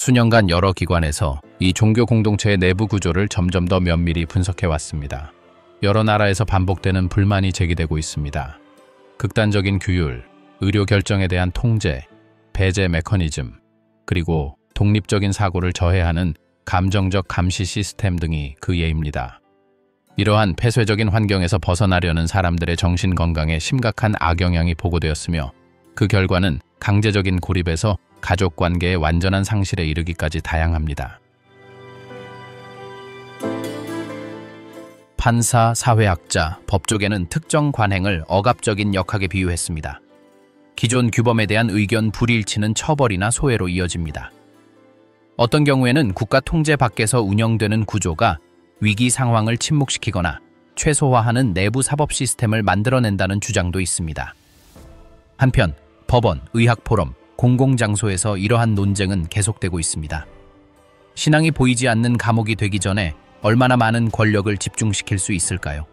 수년간 여러 기관에서 이 종교 공동체의 내부 구조를 점점 더 면밀히 분석해 왔습니다. 여러 나라에서 반복되는 불만이 제기되고 있습니다. 극단적인 규율, 의료 결정에 대한 통제, 배제 메커니즘, 그리고 독립적인 사고를 저해하는 감정적 감시 시스템 등이 그 예입니다. 이러한 폐쇄적인 환경에서 벗어나려는 사람들의 정신 건강에 심각한 악영향이 보고되었으며 그 결과는 강제적인 고립에서 가족 관계의 완전한 상실에 이르기까지 다양합니다. 판사, 사회학자, 법조계는 특정 관행을 억압적인 역학에 비유했습니다. 기존 규범에 대한 의견 불일치는 처벌이나 소외로 이어집니다. 어떤 경우에는 국가 통제 밖에서 운영되는 구조가 위기 상황을 침묵시키거나 최소화하는 내부 사법 시스템을 만들어낸다는 주장도 있습니다. 한편 법원, 의학포럼, 공공장소에서 이러한 논쟁은 계속되고 있습니다. 신앙이 보이지 않는 감옥이 되기 전에 얼마나 많은 권력을 집중시킬 수 있을까요?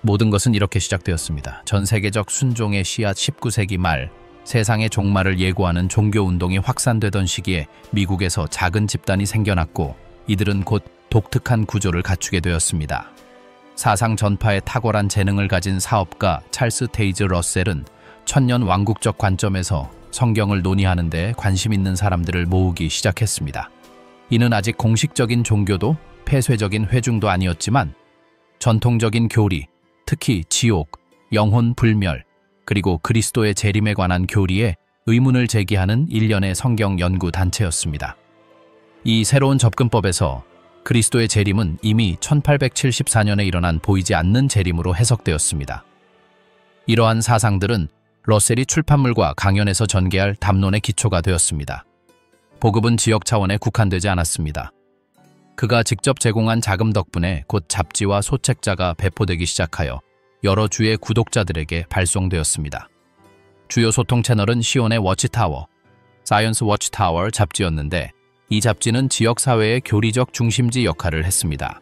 모든 것은 이렇게 시작되었습니다. 전 세계적 순종의 씨앗 19세기 말 세상의 종말을 예고하는 종교운동이 확산되던 시기에 미국에서 작은 집단이 생겨났고 이들은 곧 독특한 구조를 갖추게 되었습니다. 사상 전파에 탁월한 재능을 가진 사업가 찰스 테이즈 러셀은 천년 왕국적 관점에서 성경을 논의하는 데 관심 있는 사람들을 모으기 시작했습니다. 이는 아직 공식적인 종교도 폐쇄적인 회중도 아니었지만 전통적인 교리, 특히 지옥, 영혼 불멸, 그리고 그리스도의 재림에 관한 교리에 의문을 제기하는 일련의 성경 연구 단체였습니다. 이 새로운 접근법에서 그리스도의 재림은 이미 1874년에 일어난 보이지 않는 재림으로 해석되었습니다. 이러한 사상들은 러셀이 출판물과 강연에서 전개할 담론의 기초가 되었습니다. 보급은 지역 차원에 국한되지 않았습니다. 그가 직접 제공한 자금 덕분에 곧 잡지와 소책자가 배포되기 시작하여 여러 주의 구독자들에게 발송되었습니다. 주요 소통 채널은 시온의 워치타워, 사이언스 워치타워 잡지였는데 이 잡지는 지역사회의 교리적 중심지 역할을 했습니다.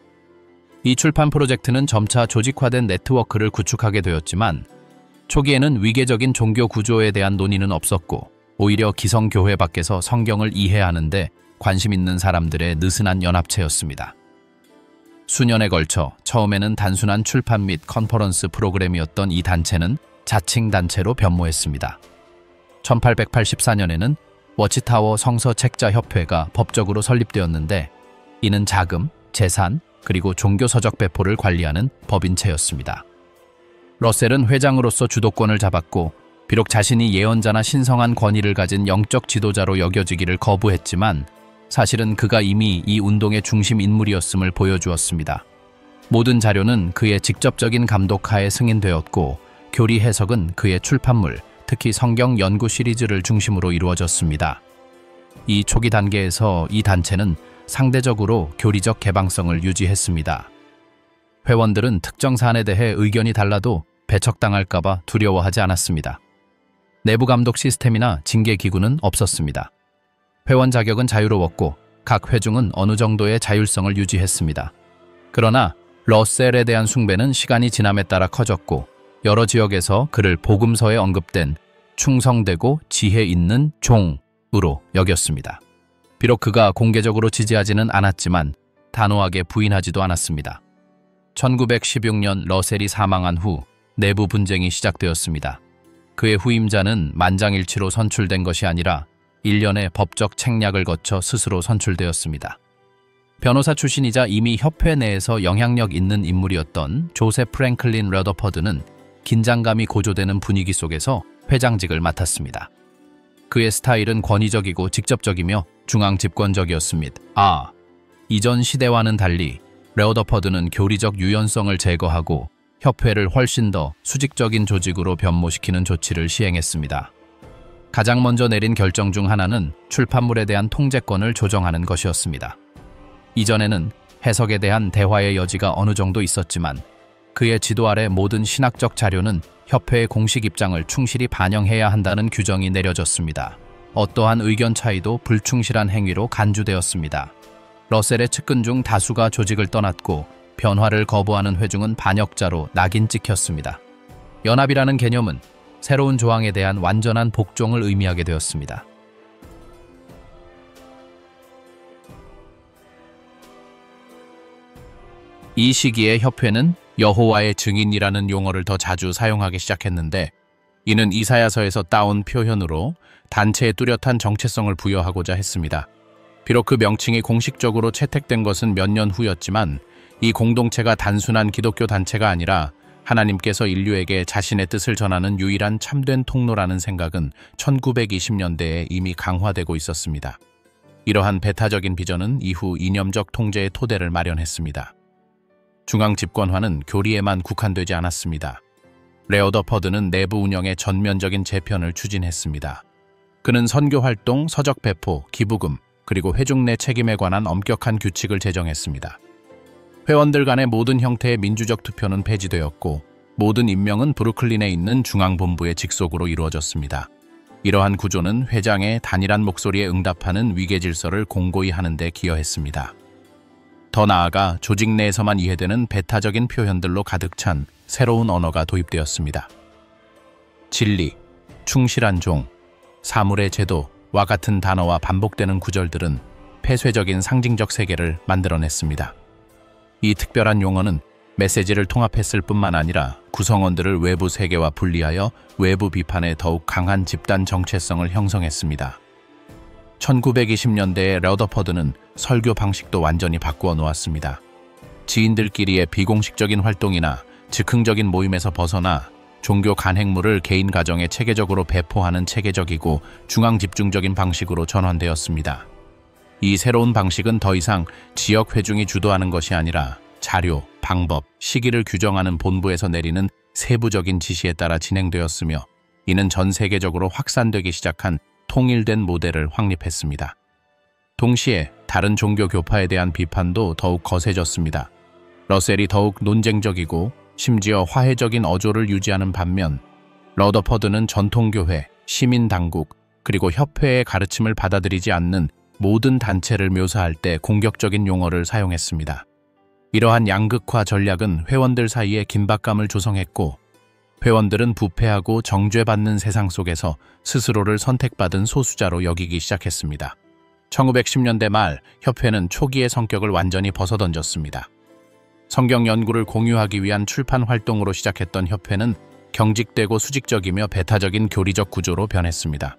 이 출판 프로젝트는 점차 조직화된 네트워크를 구축하게 되었지만 초기에는 위계적인 종교 구조에 대한 논의는 없었고 오히려 기성교회 밖에서 성경을 이해하는데 관심 있는 사람들의 느슨한 연합체였습니다. 수년에 걸쳐 처음에는 단순한 출판 및 컨퍼런스 프로그램이었던 이 단체는 자칭 단체로 변모했습니다. 1884년에는 워치타워 성서책자협회가 법적으로 설립되었는데 이는 자금, 재산, 그리고 종교서적 배포를 관리하는 법인체였습니다. 러셀은 회장으로서 주도권을 잡았고 비록 자신이 예언자나 신성한 권위를 가진 영적 지도자로 여겨지기를 거부했지만 사실은 그가 이미 이 운동의 중심 인물이었음을 보여주었습니다. 모든 자료는 그의 직접적인 감독하에 승인되었고 교리 해석은 그의 출판물, 특히 성경 연구 시리즈를 중심으로 이루어졌습니다. 이 초기 단계에서 이 단체는 상대적으로 교리적 개방성을 유지했습니다. 회원들은 특정 사안에 대해 의견이 달라도 배척당할까봐 두려워하지 않았습니다. 내부 감독 시스템이나 징계 기구는 없었습니다. 회원 자격은 자유로웠고 각 회중은 어느 정도의 자율성을 유지했습니다. 그러나 러셀에 대한 숭배는 시간이 지남에 따라 커졌고 여러 지역에서 그를 복음서에 언급된 충성되고 지혜 있는 종으로 여겼습니다. 비록 그가 공개적으로 지지하지는 않았지만 단호하게 부인하지도 않았습니다. 1916년 러셀이 사망한 후 내부 분쟁이 시작되었습니다. 그의 후임자는 만장일치로 선출된 것이 아니라 일련의 법적 책략을 거쳐 스스로 선출되었습니다. 변호사 출신이자 이미 협회 내에서 영향력 있는 인물이었던 조셉 프랭클린 러더퍼드는 긴장감이 고조되는 분위기 속에서 회장직을 맡았습니다. 그의 스타일은 권위적이고 직접적이며 중앙 집권적이었습니다. 이전 시대와는 달리 러더퍼드는 교리적 유연성을 제거하고 협회를 훨씬 더 수직적인 조직으로 변모시키는 조치를 시행했습니다. 가장 먼저 내린 결정 중 하나는 출판물에 대한 통제권을 조정하는 것이었습니다. 이전에는 해석에 대한 대화의 여지가 어느 정도 있었지만 그의 지도 아래 모든 신학적 자료는 협회의 공식 입장을 충실히 반영해야 한다는 규정이 내려졌습니다. 어떠한 의견 차이도 불충실한 행위로 간주되었습니다. 러셀의 측근 중 다수가 조직을 떠났고 변화를 거부하는 회중은 반역자로 낙인 찍혔습니다. 연합이라는 개념은 새로운 조항에 대한 완전한 복종을 의미하게 되었습니다. 이 시기에 협회는 여호와의 증인이라는 용어를 더 자주 사용하기 시작했는데, 이는 이사야서에서 따온 표현으로 단체에 뚜렷한 정체성을 부여하고자 했습니다. 비록 그 명칭이 공식적으로 채택된 것은 몇 년 후였지만, 이 공동체가 단순한 기독교 단체가 아니라 하나님께서 인류에게 자신의 뜻을 전하는 유일한 참된 통로라는 생각은 1920년대에 이미 강화되고 있었습니다. 이러한 배타적인 비전은 이후 이념적 통제의 토대를 마련했습니다. 중앙 집권화는 교리에만 국한되지 않았습니다. 레오더퍼드는 내부 운영의 전면적인 재편을 추진했습니다. 그는 선교활동, 서적 배포, 기부금, 그리고 회중 내 책임에 관한 엄격한 규칙을 제정했습니다. 회원들 간의 모든 형태의 민주적 투표는 폐지되었고, 모든 임명은 브루클린에 있는 중앙본부의 직속으로 이루어졌습니다. 이러한 구조는 회장의 단일한 목소리에 응답하는 위계질서를 공고히 하는 데 기여했습니다. 더 나아가 조직 내에서만 이해되는 배타적인 표현들로 가득 찬 새로운 언어가 도입되었습니다. 진리, 충실한 종, 사물의 제도와 같은 단어와 반복되는 구절들은 폐쇄적인 상징적 세계를 만들어냈습니다. 이 특별한 용어는 메시지를 통합했을 뿐만 아니라 구성원들을 외부 세계와 분리하여 외부 비판에 더욱 강한 집단 정체성을 형성했습니다. 1920년대에 레더퍼드는 설교 방식도 완전히 바꾸어 놓았습니다. 지인들끼리의 비공식적인 활동이나 즉흥적인 모임에서 벗어나 종교 간행물을 개인 가정에 체계적으로 배포하는 체계적이고 중앙 집중적인 방식으로 전환되었습니다. 이 새로운 방식은 더 이상 지역 회중이 주도하는 것이 아니라 자료, 방법, 시기를 규정하는 본부에서 내리는 세부적인 지시에 따라 진행되었으며, 이는 전 세계적으로 확산되기 시작한 통일된 모델을 확립했습니다. 동시에 다른 종교 교파에 대한 비판도 더욱 거세졌습니다. 러셀이 더욱 논쟁적이고 심지어 화해적인 어조를 유지하는 반면, 러더퍼드는 전통교회, 시민당국, 그리고 협회의 가르침을 받아들이지 않는 모든 단체를 묘사할 때 공격적인 용어를 사용했습니다. 이러한 양극화 전략은 회원들 사이에 긴박감을 조성했고, 회원들은 부패하고 정죄받는 세상 속에서 스스로를 선택받은 소수자로 여기기 시작했습니다. 1910년대 말 협회는 초기의 성격을 완전히 벗어던졌습니다. 성경 연구를 공유하기 위한 출판 활동으로 시작했던 협회는 경직되고 수직적이며 배타적인 교리적 구조로 변했습니다.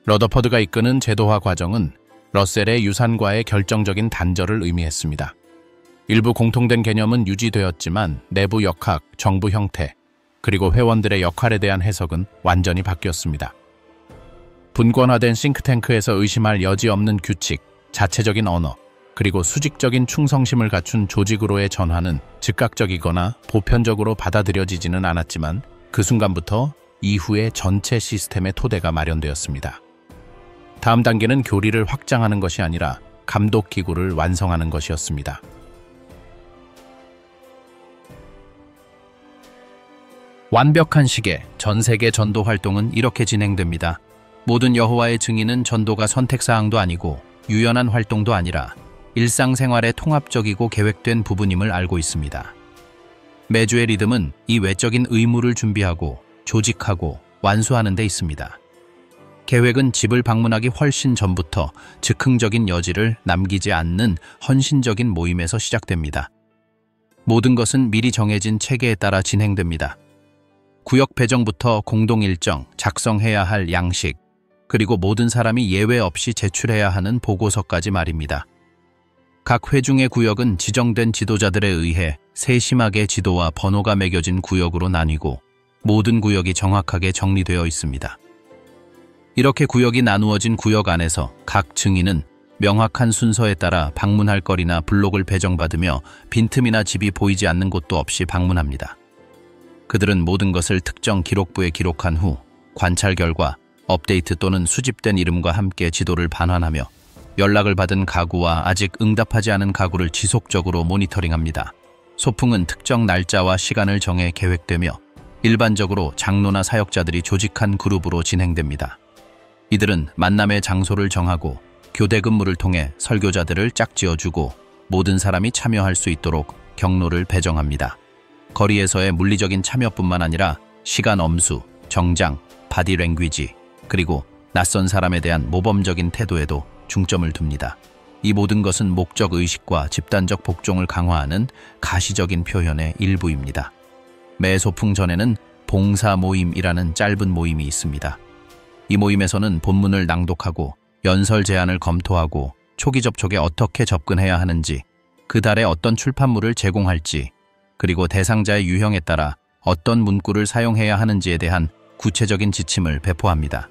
러더퍼드가 이끄는 제도화 과정은 러셀의 유산과의 결정적인 단절을 의미했습니다. 일부 공통된 개념은 유지되었지만 내부 역학, 정부 형태, 그리고 회원들의 역할에 대한 해석은 완전히 바뀌었습니다. 분권화된 싱크탱크에서 의심할 여지 없는 규칙, 자체적인 언어, 그리고 수직적인 충성심을 갖춘 조직으로의 전환은 즉각적이거나 보편적으로 받아들여지지는 않았지만, 그 순간부터 이후의 전체 시스템의 토대가 마련되었습니다. 다음 단계는 교리를 확장하는 것이 아니라 감독기구를 완성하는 것이었습니다. 완벽한 시계, 전 세계 전도 활동은 이렇게 진행됩니다. 모든 여호와의 증인은 전도가 선택사항도 아니고 유연한 활동도 아니라 일상생활의 통합적이고 계획된 부분임을 알고 있습니다. 매주의 리듬은 이 외적인 의무를 준비하고 조직하고 완수하는 데 있습니다. 계획은 집을 방문하기 훨씬 전부터 즉흥적인 여지를 남기지 않는 헌신적인 모임에서 시작됩니다. 모든 것은 미리 정해진 체계에 따라 진행됩니다. 구역 배정부터 공동 일정, 작성해야 할 양식, 그리고 모든 사람이 예외 없이 제출해야 하는 보고서까지 말입니다. 각 회중의 구역은 지정된 지도자들에 의해 세심하게 지도와 번호가 매겨진 구역으로 나뉘고 모든 구역이 정확하게 정리되어 있습니다. 이렇게 구역이 나누어진 구역 안에서 각 증인은 명확한 순서에 따라 방문할 거리나 블록을 배정받으며 빈틈이나 집이 보이지 않는 곳도 없이 방문합니다. 그들은 모든 것을 특정 기록부에 기록한 후 관찰 결과 업데이트 또는 수집된 이름과 함께 지도를 반환하며 연락을 받은 가구와 아직 응답하지 않은 가구를 지속적으로 모니터링합니다. 소풍은 특정 날짜와 시간을 정해 계획되며 일반적으로 장로나 사역자들이 조직한 그룹으로 진행됩니다. 이들은 만남의 장소를 정하고 교대 근무를 통해 설교자들을 짝지어주고 모든 사람이 참여할 수 있도록 경로를 배정합니다. 거리에서의 물리적인 참여뿐만 아니라 시간 엄수, 정장, 바디 랭귀지, 그리고 낯선 사람에 대한 모범적인 태도에도 중점을 둡니다. 이 모든 것은 목적 의식과 집단적 복종을 강화하는 가시적인 표현의 일부입니다. 매 소풍 전에는 봉사 모임이라는 짧은 모임이 있습니다. 이 모임에서는 본문을 낭독하고 연설 제안을 검토하고 초기 접촉에 어떻게 접근해야 하는지, 그 달에 어떤 출판물을 제공할지, 그리고 대상자의 유형에 따라 어떤 문구를 사용해야 하는지에 대한 구체적인 지침을 배포합니다.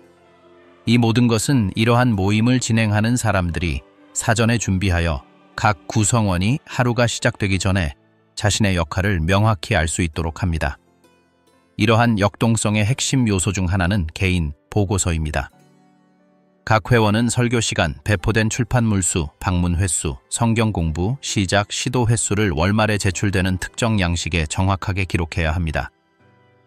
이 모든 것은 이러한 모임을 진행하는 사람들이 사전에 준비하여 각 구성원이 하루가 시작되기 전에 자신의 역할을 명확히 알 수 있도록 합니다. 이러한 역동성의 핵심 요소 중 하나는 개인 보고서입니다. 각 회원은 설교 시간, 배포된 출판물 수, 방문 횟수, 성경 공부, 시작, 시도 횟수를 월말에 제출되는 특정 양식에 정확하게 기록해야 합니다.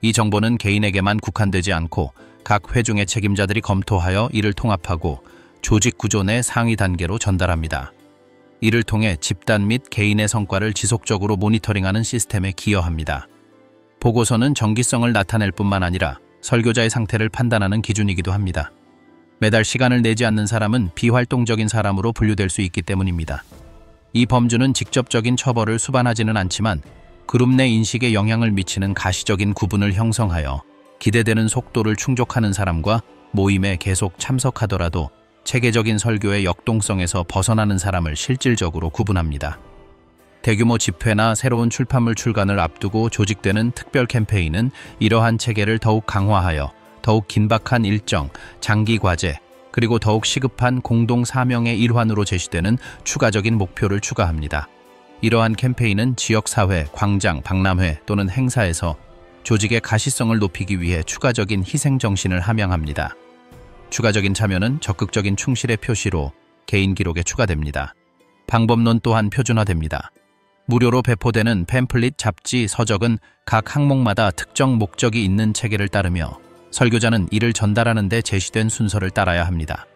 이 정보는 개인에게만 국한되지 않고 각 회중의 책임자들이 검토하여 이를 통합하고 조직 구조 내 상위 단계로 전달합니다. 이를 통해 집단 및 개인의 성과를 지속적으로 모니터링하는 시스템에 기여합니다. 보고서는 정기성을 나타낼 뿐만 아니라 설교자의 상태를 판단하는 기준이기도 합니다. 매달 시간을 내지 않는 사람은 비활동적인 사람으로 분류될 수 있기 때문입니다. 이 범주는 직접적인 처벌을 수반하지는 않지만 그룹 내 인식에 영향을 미치는 가시적인 구분을 형성하여 기대되는 속도를 충족하는 사람과 모임에 계속 참석하더라도 체계적인 설교의 역동성에서 벗어나는 사람을 실질적으로 구분합니다. 대규모 집회나 새로운 출판물 출간을 앞두고 조직되는 특별 캠페인은 이러한 체계를 더욱 강화하여 더욱 긴박한 일정, 장기 과제, 그리고 더욱 시급한 공동 사명의 일환으로 제시되는 추가적인 목표를 추가합니다. 이러한 캠페인은 지역사회, 광장, 박람회 또는 행사에서 조직의 가시성을 높이기 위해 추가적인 희생정신을 함양합니다. 추가적인 참여는 적극적인 충실의 표시로 개인 기록에 추가됩니다. 방법론 또한 표준화됩니다. 무료로 배포되는 팸플릿, 잡지, 서적은 각 항목마다 특정 목적이 있는 체계를 따르며 설교자는 이를 전달하는 데 제시된 순서를 따라야 합니다.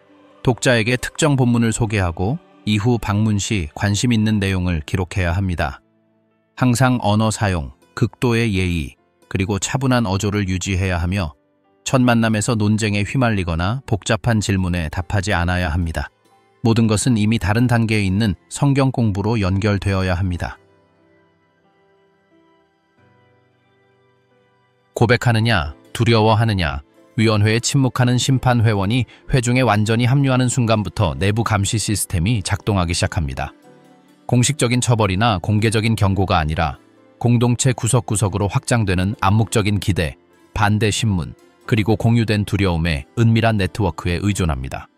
독자에게 특정 본문을 소개하고 이후 방문 시 관심 있는 내용을 기록해야 합니다. 항상 언어 사용, 극도의 예의, 그리고 차분한 어조를 유지해야 하며 첫 만남에서 논쟁에 휘말리거나 복잡한 질문에 답하지 않아야 합니다. 모든 것은 이미 다른 단계에 있는 성경 공부로 연결되어야 합니다. 고백하느냐, 두려워하느냐, 위원회에 침묵하는 심판 회원이 회중에 완전히 합류하는 순간부터 내부 감시 시스템이 작동하기 시작합니다. 공식적인 처벌이나 공개적인 경고가 아니라 공동체 구석구석으로 확장되는 암묵적인 기대, 반대 신문, 그리고 공유된 두려움의 은밀한 네트워크에 의존합니다.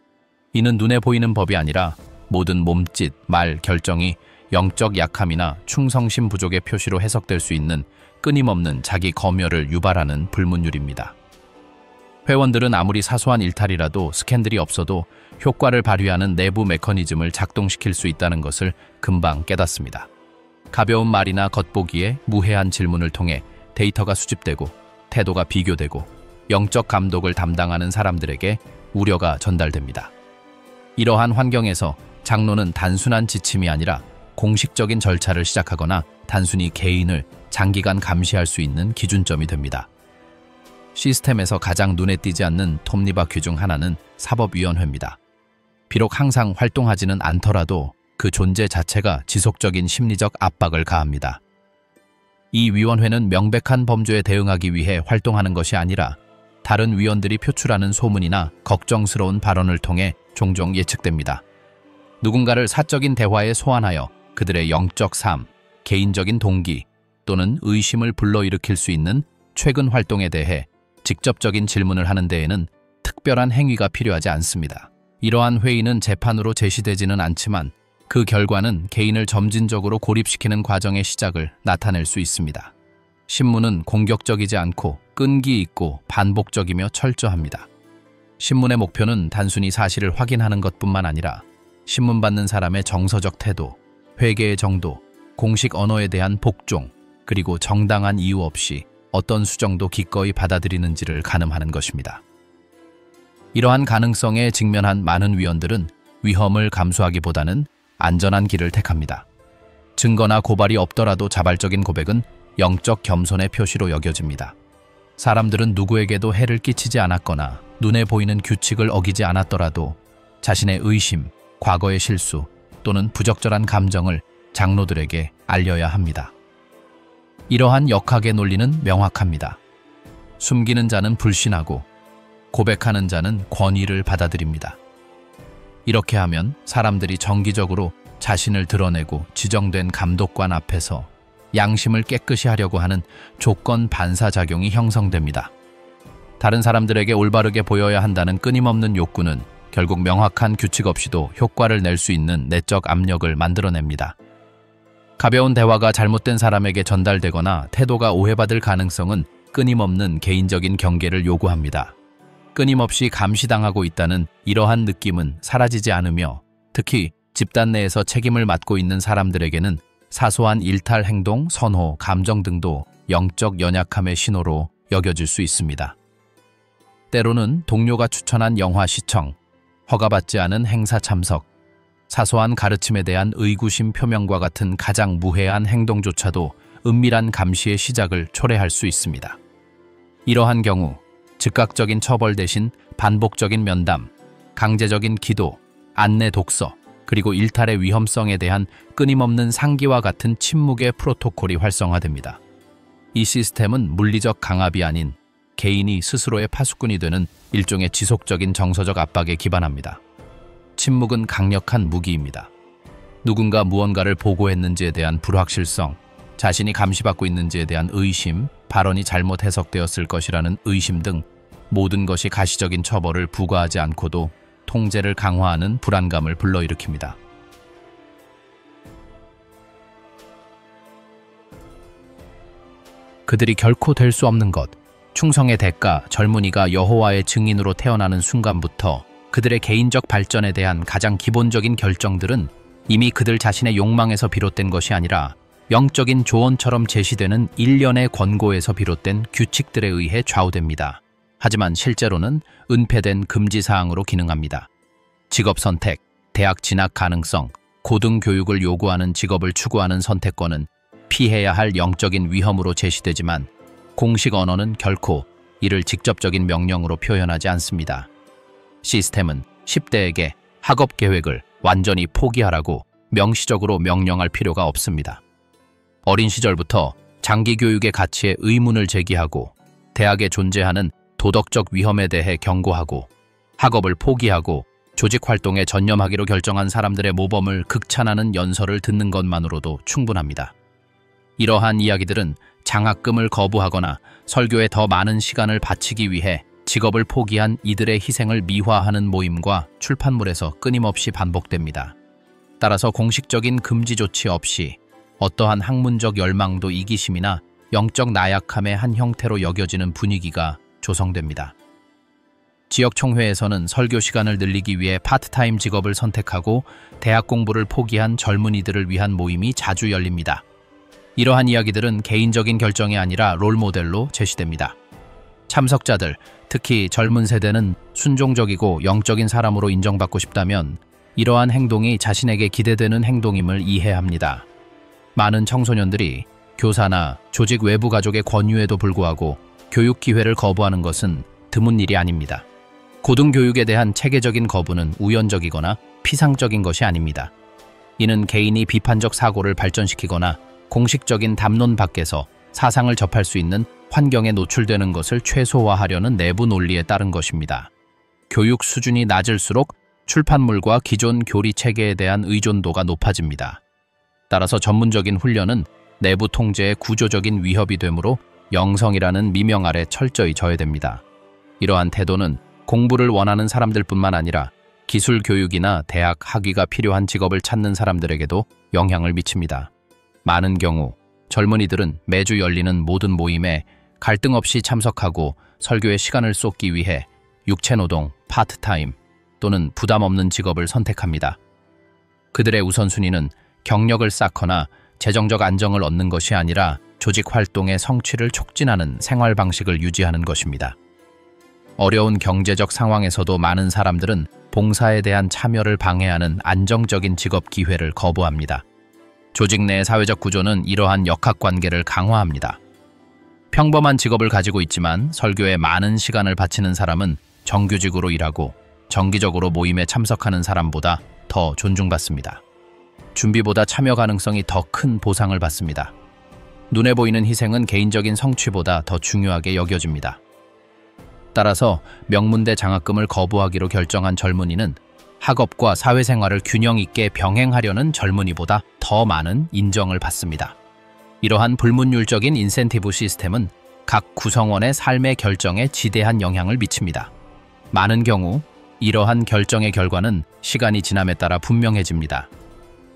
이는 눈에 보이는 법이 아니라 모든 몸짓, 말, 결정이 영적 약함이나 충성심 부족의 표시로 해석될 수 있는 끊임없는 자기 검열을 유발하는 불문율입니다. 회원들은 아무리 사소한 일탈이라도 스캔들이 없어도 효과를 발휘하는 내부 메커니즘을 작동시킬 수 있다는 것을 금방 깨닫습니다. 가벼운 말이나 겉보기에 무해한 질문을 통해 데이터가 수집되고 태도가 비교되고 영적 감독을 담당하는 사람들에게 우려가 전달됩니다. 이러한 환경에서 장로는 단순한 지침이 아니라 공식적인 절차를 시작하거나 단순히 개인을 장기간 감시할 수 있는 기준점이 됩니다. 시스템에서 가장 눈에 띄지 않는 톱니바퀴 중 하나는 사법위원회입니다. 비록 항상 활동하지는 않더라도 그 존재 자체가 지속적인 심리적 압박을 가합니다. 이 위원회는 명백한 범죄에 대응하기 위해 활동하는 것이 아니라 다른 위원들이 표출하는 소문이나 걱정스러운 발언을 통해 종종 예측됩니다. 누군가를 사적인 대화에 소환하여 그들의 영적 삶, 개인적인 동기 또는 의심을 불러일으킬 수 있는 최근 활동에 대해 직접적인 질문을 하는 데에는 특별한 행위가 필요하지 않습니다. 이러한 회의는 재판으로 제시되지는 않지만 그 결과는 개인을 점진적으로 고립시키는 과정의 시작을 나타낼 수 있습니다. 신문은 공격적이지 않고 끈기 있고 반복적이며 철저합니다. 신문의 목표는 단순히 사실을 확인하는 것뿐만 아니라 신문 받는 사람의 정서적 태도, 회개의 정도, 공식 언어에 대한 복종, 그리고 정당한 이유 없이 어떤 수정도 기꺼이 받아들이는지를 가늠하는 것입니다. 이러한 가능성에 직면한 많은 위원들은 위험을 감수하기보다는 안전한 길을 택합니다. 증거나 고발이 없더라도 자발적인 고백은 영적 겸손의 표시로 여겨집니다. 사람들은 누구에게도 해를 끼치지 않았거나 눈에 보이는 규칙을 어기지 않았더라도 자신의 의심, 과거의 실수 또는 부적절한 감정을 장로들에게 알려야 합니다. 이러한 역학의 논리는 명확합니다. 숨기는 자는 불신하고 고백하는 자는 권위를 받아들입니다. 이렇게 하면 사람들이 정기적으로 자신을 드러내고 지정된 감독관 앞에서 양심을 깨끗이 하려고 하는 조건 반사작용이 형성됩니다. 다른 사람들에게 올바르게 보여야 한다는 끊임없는 욕구는 결국 명확한 규칙 없이도 효과를 낼 수 있는 내적 압력을 만들어냅니다. 가벼운 대화가 잘못된 사람에게 전달되거나 태도가 오해받을 가능성은 끊임없는 개인적인 경계를 요구합니다. 끊임없이 감시당하고 있다는 이러한 느낌은 사라지지 않으며 특히 집단 내에서 책임을 맡고 있는 사람들에게는 사소한 일탈 행동, 선호, 감정 등도 영적 연약함의 신호로 여겨질 수 있습니다. 때로는 동료가 추천한 영화 시청, 허가받지 않은 행사 참석, 사소한 가르침에 대한 의구심 표명과 같은 가장 무해한 행동조차도 은밀한 감시의 시작을 초래할 수 있습니다. 이러한 경우 즉각적인 처벌 대신 반복적인 면담, 강제적인 기도, 안내 독서, 그리고 일탈의 위험성에 대한 끊임없는 상기와 같은 침묵의 프로토콜이 활성화됩니다. 이 시스템은 물리적 강압이 아닌 개인이 스스로의 파수꾼이 되는 일종의 지속적인 정서적 압박에 기반합니다. 침묵은 강력한 무기입니다. 누군가 무언가를 보고했는지에 대한 불확실성, 자신이 감시받고 있는지에 대한 의심, 발언이 잘못 해석되었을 것이라는 의심 등 모든 것이 가시적인 처벌을 부과하지 않고도 통제를 강화하는 불안감을 불러일으킵니다. 그들이 결코 될 수 없는 것, 충성의 대가, 젊은이가 여호와의 증인으로 태어나는 순간부터 그들의 개인적 발전에 대한 가장 기본적인 결정들은 이미 그들 자신의 욕망에서 비롯된 것이 아니라 영적인 조언처럼 제시되는 일련의 권고에서 비롯된 규칙들에 의해 좌우됩니다. 하지만 실제로는 은폐된 금지사항으로 기능합니다. 직업 선택, 대학 진학 가능성, 고등교육을 요구하는 직업을 추구하는 선택권은 피해야 할 영적인 위험으로 제시되지만 공식 언어는 결코 이를 직접적인 명령으로 표현하지 않습니다. 시스템은 10대에게 학업 계획을 완전히 포기하라고 명시적으로 명령할 필요가 없습니다. 어린 시절부터 장기 교육의 가치에 의문을 제기하고 대학에 존재하는 도덕적 위험에 대해 경고하고 학업을 포기하고 조직 활동에 전념하기로 결정한 사람들의 모범을 극찬하는 연설을 듣는 것만으로도 충분합니다. 이러한 이야기들은 장학금을 거부하거나 설교에 더 많은 시간을 바치기 위해 직업을 포기한 이들의 희생을 미화하는 모임과 출판물에서 끊임없이 반복됩니다. 따라서 공식적인 금지 조치 없이 어떠한 학문적 열망도 이기심이나 영적 나약함의 한 형태로 여겨지는 분위기가 조성됩니다. 지역총회에서는 설교 시간을 늘리기 위해 파트타임 직업을 선택하고 대학 공부를 포기한 젊은이들을 위한 모임이 자주 열립니다. 이러한 이야기들은 개인적인 결정이 아니라 롤모델로 제시됩니다. 참석자들, 특히 젊은 세대는 순종적이고 영적인 사람으로 인정받고 싶다면 이러한 행동이 자신에게 기대되는 행동임을 이해합니다. 많은 청소년들이 교사나 조직 외부 가족의 권유에도 불구하고 교육 기회를 거부하는 것은 드문 일이 아닙니다. 고등교육에 대한 체계적인 거부는 우연적이거나 피상적인 것이 아닙니다. 이는 개인이 비판적 사고를 발전시키거나 공식적인 담론 밖에서 사상을 접할 수 있는 환경에 노출되는 것을 최소화하려는 내부 논리에 따른 것입니다. 교육 수준이 낮을수록 출판물과 기존 교리 체계에 대한 의존도가 높아집니다. 따라서 전문적인 훈련은 내부 통제의 구조적인 위협이 되므로 영성이라는 미명 아래 철저히 저해됩니다. 이러한 태도는 공부를 원하는 사람들뿐만 아니라 기술 교육이나 대학 학위가 필요한 직업을 찾는 사람들에게도 영향을 미칩니다. 많은 경우 젊은이들은 매주 열리는 모든 모임에 갈등 없이 참석하고 설교에 시간을 쏟기 위해 육체노동, 파트타임 또는 부담 없는 직업을 선택합니다. 그들의 우선순위는 경력을 쌓거나 재정적 안정을 얻는 것이 아니라 조직 활동의 성취를 촉진하는 생활 방식을 유지하는 것입니다. 어려운 경제적 상황에서도 많은 사람들은 봉사에 대한 참여를 방해하는 안정적인 직업 기회를 거부합니다. 조직 내 사회적 구조는 이러한 역학관계를 강화합니다. 평범한 직업을 가지고 있지만 설교에 많은 시간을 바치는 사람은 정규직으로 일하고 정기적으로 모임에 참석하는 사람보다 더 존중받습니다. 준비보다 참여 가능성이 더 큰 보상을 받습니다. 눈에 보이는 희생은 개인적인 성취보다 더 중요하게 여겨집니다. 따라서 명문대 장학금을 거부하기로 결정한 젊은이는 학업과 사회생활을 균형 있게 병행하려는 젊은이보다 더 많은 인정을 받습니다. 이러한 불문율적인 인센티브 시스템은 각 구성원의 삶의 결정에 지대한 영향을 미칩니다. 많은 경우 이러한 결정의 결과는 시간이 지남에 따라 분명해집니다.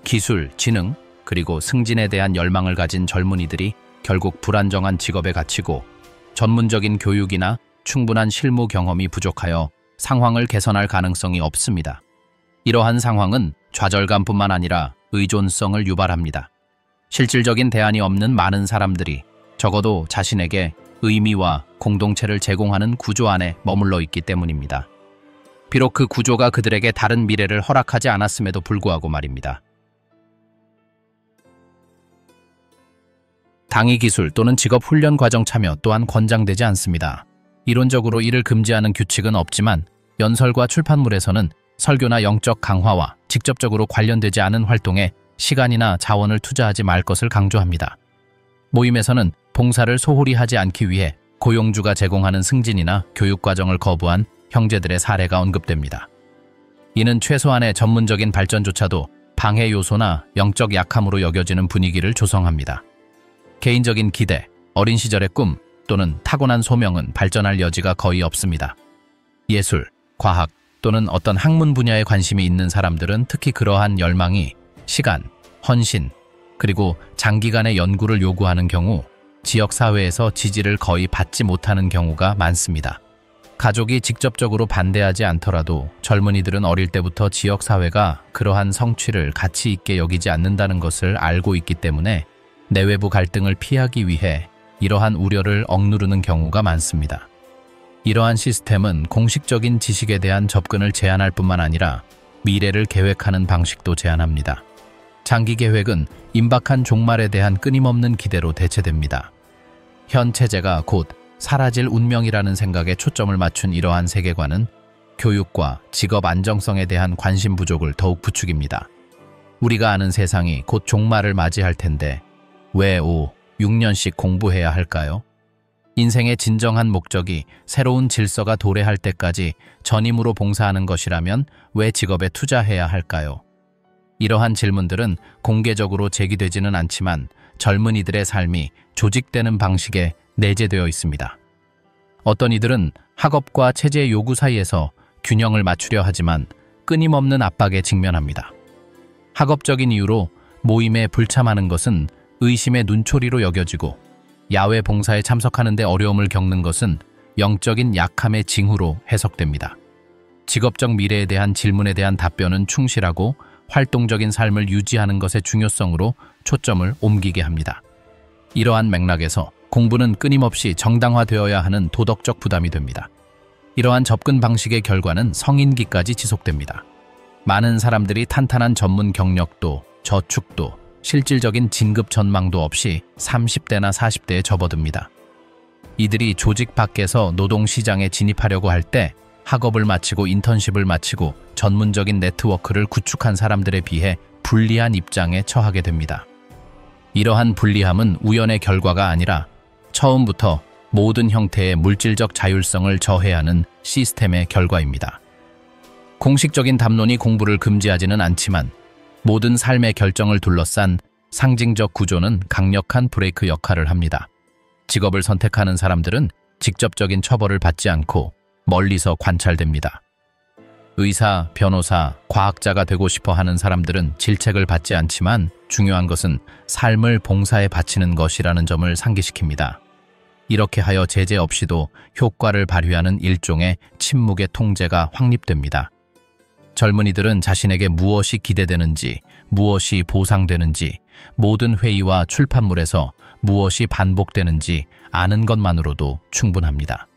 기술, 지능, 그리고 승진에 대한 열망을 가진 젊은이들이 결국 불안정한 직업에 갇히고 전문적인 교육이나 충분한 실무 경험이 부족하여 상황을 개선할 가능성이 없습니다. 이러한 상황은 좌절감뿐만 아니라 의존성을 유발합니다. 실질적인 대안이 없는 많은 사람들이 적어도 자신에게 의미와 공동체를 제공하는 구조 안에 머물러 있기 때문입니다. 비록 그 구조가 그들에게 다른 미래를 허락하지 않았음에도 불구하고 말입니다. 당위 기술 또는 직업 훈련 과정 참여 또한 권장되지 않습니다. 이론적으로 이를 금지하는 규칙은 없지만 연설과 출판물에서는 설교나 영적 강화와 직접적으로 관련되지 않은 활동에 시간이나 자원을 투자하지 말 것을 강조합니다. 모임에서는 봉사를 소홀히 하지 않기 위해 고용주가 제공하는 승진이나 교육 과정을 거부한 형제들의 사례가 언급됩니다. 이는 최소한의 전문적인 발전조차도 방해 요소나 영적 약함으로 여겨지는 분위기를 조성합니다. 개인적인 기대, 어린 시절의 꿈 또는 타고난 소명은 발전할 여지가 거의 없습니다. 예술, 과학 또는 어떤 학문 분야에 관심이 있는 사람들은 특히 그러한 열망이 시간, 헌신, 그리고 장기간의 연구를 요구하는 경우 지역사회에서 지지를 거의 받지 못하는 경우가 많습니다. 가족이 직접적으로 반대하지 않더라도 젊은이들은 어릴 때부터 지역사회가 그러한 성취를 가치 있게 여기지 않는다는 것을 알고 있기 때문에 내외부 갈등을 피하기 위해 이러한 우려를 억누르는 경우가 많습니다. 이러한 시스템은 공식적인 지식에 대한 접근을 제한할 뿐만 아니라 미래를 계획하는 방식도 제한합니다. 장기 계획은 임박한 종말에 대한 끊임없는 기대로 대체됩니다. 현 체제가 곧 사라질 운명이라는 생각에 초점을 맞춘 이러한 세계관은 교육과 직업 안정성에 대한 관심 부족을 더욱 부추깁니다. 우리가 아는 세상이 곧 종말을 맞이할 텐데 왜 6년씩 공부해야 할까요? 인생의 진정한 목적이 새로운 질서가 도래할 때까지 전임으로 봉사하는 것이라면 왜 직업에 투자해야 할까요? 이러한 질문들은 공개적으로 제기되지는 않지만 젊은이들의 삶이 조직되는 방식에 내재되어 있습니다. 어떤 이들은 학업과 체제의 요구 사이에서 균형을 맞추려 하지만 끊임없는 압박에 직면합니다. 학업적인 이유로 모임에 불참하는 것은 의심의 눈초리로 여겨지고 야외 봉사에 참석하는 데 어려움을 겪는 것은 영적인 약함의 징후로 해석됩니다. 직업적 미래에 대한 질문에 대한 답변은 충실하고 활동적인 삶을 유지하는 것의 중요성으로 초점을 옮기게 합니다. 이러한 맥락에서 공부는 끊임없이 정당화되어야 하는 도덕적 부담이 됩니다. 이러한 접근 방식의 결과는 성인기까지 지속됩니다. 많은 사람들이 탄탄한 전문 경력도, 저축도, 실질적인 진급 전망도 없이 30대나 40대에 접어듭니다. 이들이 조직 밖에서 노동시장에 진입하려고 할 때 학업을 마치고 인턴십을 마치고 전문적인 네트워크를 구축한 사람들에 비해 불리한 입장에 처하게 됩니다. 이러한 불리함은 우연의 결과가 아니라 처음부터 모든 형태의 물질적 자율성을 저해하는 시스템의 결과입니다. 공식적인 담론이 공부를 금지하지는 않지만 모든 삶의 결정을 둘러싼 상징적 구조는 강력한 브레이크 역할을 합니다. 직업을 선택하는 사람들은 직접적인 처벌을 받지 않고 멀리서 관찰됩니다. 의사, 변호사, 과학자가 되고 싶어 하는 사람들은 질책을 받지 않지만 중요한 것은 삶을 봉사에 바치는 것이라는 점을 상기시킵니다. 이렇게 하여 제재 없이도 효과를 발휘하는 일종의 침묵의 통제가 확립됩니다. 젊은이들은 자신에게 무엇이 기대되는지, 무엇이 보상되는지, 모든 회의와 출판물에서 무엇이 반복되는지 아는 것만으로도 충분합니다.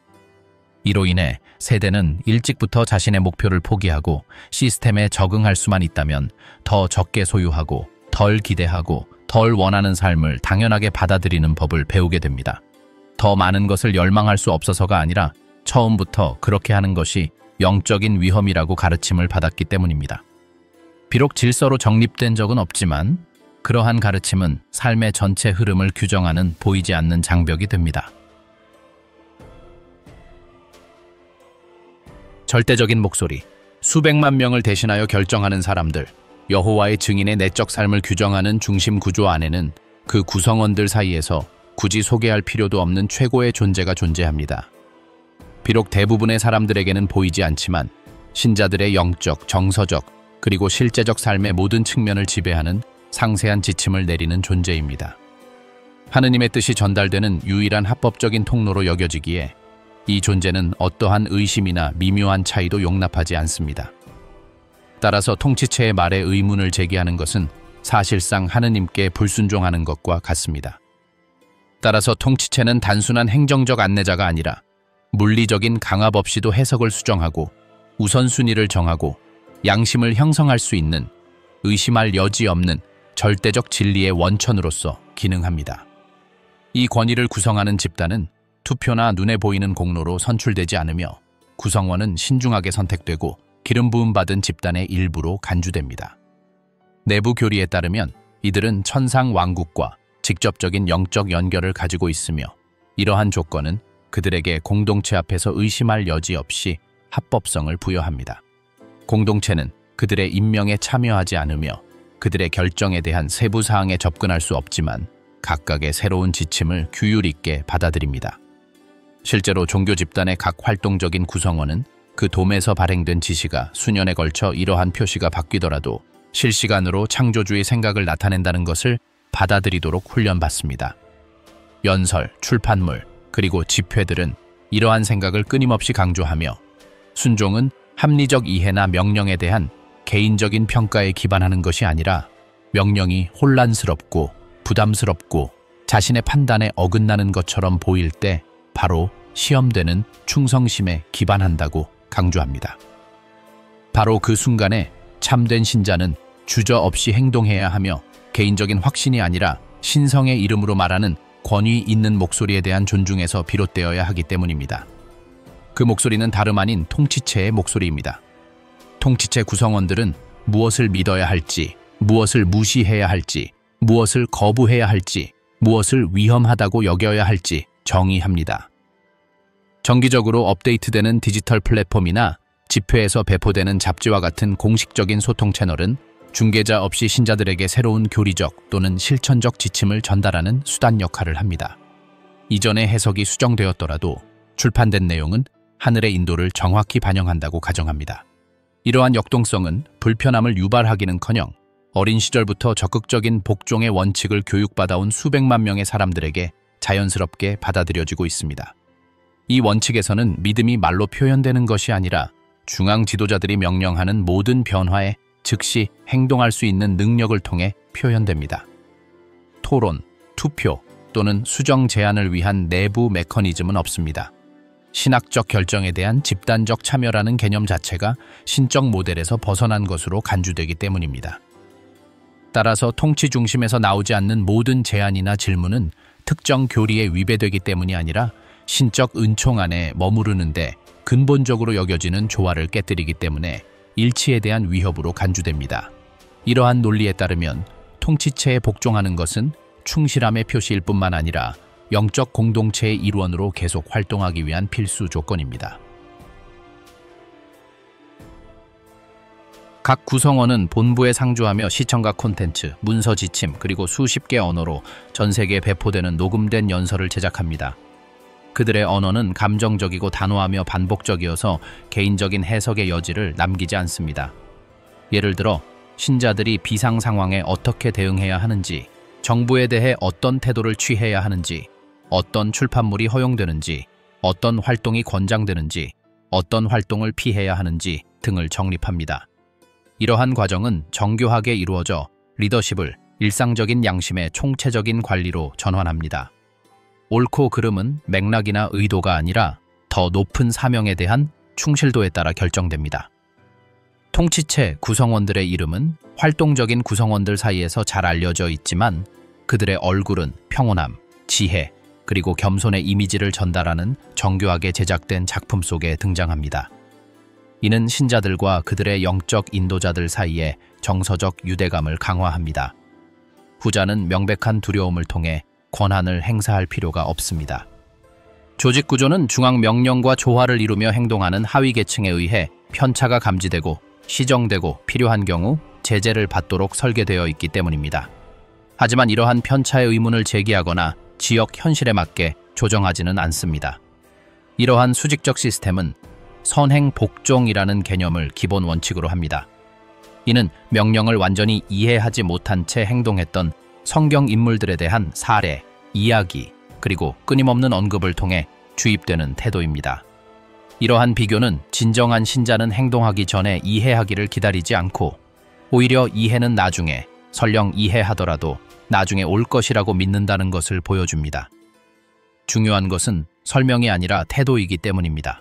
이로 인해 세대는 일찍부터 자신의 목표를 포기하고 시스템에 적응할 수만 있다면 더 적게 소유하고 덜 기대하고 덜 원하는 삶을 당연하게 받아들이는 법을 배우게 됩니다. 더 많은 것을 열망할 수 없어서가 아니라 처음부터 그렇게 하는 것이 영적인 위험이라고 가르침을 받았기 때문입니다. 비록 질서로 정립된 적은 없지만 그러한 가르침은 삶의 전체 흐름을 규정하는 보이지 않는 장벽이 됩니다. 절대적인 목소리, 수백만 명을 대신하여 결정하는 사람들, 여호와의 증인의 내적 삶을 규정하는 중심 구조 안에는 그 구성원들 사이에서 굳이 소개할 필요도 없는 최고의 존재가 존재합니다. 비록 대부분의 사람들에게는 보이지 않지만 신자들의 영적, 정서적, 그리고 실제적 삶의 모든 측면을 지배하는 상세한 지침을 내리는 존재입니다. 하느님의 뜻이 전달되는 유일한 합법적인 통로로 여겨지기에 이 존재는 어떠한 의심이나 미묘한 차이도 용납하지 않습니다. 따라서 통치체의 말에 의문을 제기하는 것은 사실상 하느님께 불순종하는 것과 같습니다. 따라서 통치체는 단순한 행정적 안내자가 아니라 물리적인 강압 없이도 해석을 수정하고 우선순위를 정하고 양심을 형성할 수 있는 의심할 여지 없는 절대적 진리의 원천으로서 기능합니다. 이 권위를 구성하는 집단은 투표나 눈에 보이는 공로로 선출되지 않으며 구성원은 신중하게 선택되고 기름 부음 받은 집단의 일부로 간주됩니다. 내부 교리에 따르면 이들은 천상 왕국과 직접적인 영적 연결을 가지고 있으며 이러한 조건은 그들에게 공동체 앞에서 의심할 여지 없이 합법성을 부여합니다. 공동체는 그들의 임명에 참여하지 않으며 그들의 결정에 대한 세부 사항에 접근할 수 없지만 각각의 새로운 지침을 규율 있게 받아들입니다. 실제로 종교 집단의 각 활동적인 구성원은 그 돔에서 발행된 지시가 수년에 걸쳐 이러한 표시가 바뀌더라도 실시간으로 창조주의 생각을 나타낸다는 것을 받아들이도록 훈련받습니다. 연설, 출판물, 그리고 집회들은 이러한 생각을 끊임없이 강조하며 순종은 합리적 이해나 명령에 대한 개인적인 평가에 기반하는 것이 아니라 명령이 혼란스럽고 부담스럽고 자신의 판단에 어긋나는 것처럼 보일 때 바로 시험되는 충성심에 기반한다고 강조합니다. 바로 그 순간에 참된 신자는 주저없이 행동해야 하며 개인적인 확신이 아니라 신성의 이름으로 말하는 권위 있는 목소리에 대한 존중에서 비롯되어야 하기 때문입니다. 그 목소리는 다름 아닌 통치체의 목소리입니다. 통치체 구성원들은 무엇을 믿어야 할지, 무엇을 무시해야 할지, 무엇을 거부해야 할지, 무엇을 위험하다고 여겨야 할지 정의합니다. 정기적으로 업데이트되는 디지털 플랫폼이나 집회에서 배포되는 잡지와 같은 공식적인 소통 채널은 중개자 없이 신자들에게 새로운 교리적 또는 실천적 지침을 전달하는 수단 역할을 합니다. 이전의 해석이 수정되었더라도 출판된 내용은 하늘의 인도를 정확히 반영한다고 가정합니다. 이러한 역동성은 불편함을 유발하기는커녕 어린 시절부터 적극적인 복종의 원칙을 교육받아온 수백만 명의 사람들에게 자연스럽게 받아들여지고 있습니다. 이 원칙에서는 믿음이 말로 표현되는 것이 아니라 중앙 지도자들이 명령하는 모든 변화에 즉시 행동할 수 있는 능력을 통해 표현됩니다. 토론, 투표 또는 수정 제안을 위한 내부 메커니즘은 없습니다. 신학적 결정에 대한 집단적 참여라는 개념 자체가 신적 모델에서 벗어난 것으로 간주되기 때문입니다. 따라서 통치 중심에서 나오지 않는 모든 제안이나 질문은 특정 교리에 위배되기 때문이 아니라 신적 은총 안에 머무르는데 근본적으로 여겨지는 조화를 깨뜨리기 때문에 일치에 대한 위협으로 간주됩니다. 이러한 논리에 따르면 통치체에 복종하는 것은 충실함의 표시일 뿐만 아니라 영적 공동체의 일원으로 계속 활동하기 위한 필수 조건입니다. 각 구성원은 본부에 상주하며 시청과 콘텐츠, 문서 지침, 그리고 수십 개 언어로 전 세계에 배포되는 녹음된 연설을 제작합니다. 그들의 언어는 감정적이고 단호하며 반복적이어서 개인적인 해석의 여지를 남기지 않습니다. 예를 들어 신자들이 비상 상황에 어떻게 대응해야 하는지, 정부에 대해 어떤 태도를 취해야 하는지, 어떤 출판물이 허용되는지, 어떤 활동이 권장되는지, 어떤 활동을 피해야 하는지 등을 정립합니다. 이러한 과정은 정교하게 이루어져 리더십을 일상적인 양심의 총체적인 관리로 전환합니다. 옳고 그름은 맥락이나 의도가 아니라 더 높은 사명에 대한 충실도에 따라 결정됩니다. 통치체 구성원들의 이름은 활동적인 구성원들 사이에서 잘 알려져 있지만 그들의 얼굴은 평온함, 지혜, 그리고 겸손의 이미지를 전달하는 정교하게 제작된 작품 속에 등장합니다. 이는 신자들과 그들의 영적 인도자들 사이에 정서적 유대감을 강화합니다. 후자는 명백한 두려움을 통해 권한을 행사할 필요가 없습니다. 조직 구조는 중앙 명령과 조화를 이루며 행동하는 하위 계층에 의해 편차가 감지되고 시정되고 필요한 경우 제재를 받도록 설계되어 있기 때문입니다. 하지만 이러한 편차의 의문을 제기하거나 지역 현실에 맞게 조정하지는 않습니다. 이러한 수직적 시스템은 선행 복종이라는 개념을 기본 원칙으로 합니다. 이는 명령을 완전히 이해하지 못한 채 행동했던 성경 인물들에 대한 사례, 이야기, 그리고 끊임없는 언급을 통해 주입되는 태도입니다. 이러한 비교는 진정한 신자는 행동하기 전에 이해하기를 기다리지 않고 오히려 이해는 나중에, 설령 이해하더라도 나중에 올 것이라고 믿는다는 것을 보여줍니다. 중요한 것은 설명이 아니라 태도이기 때문입니다.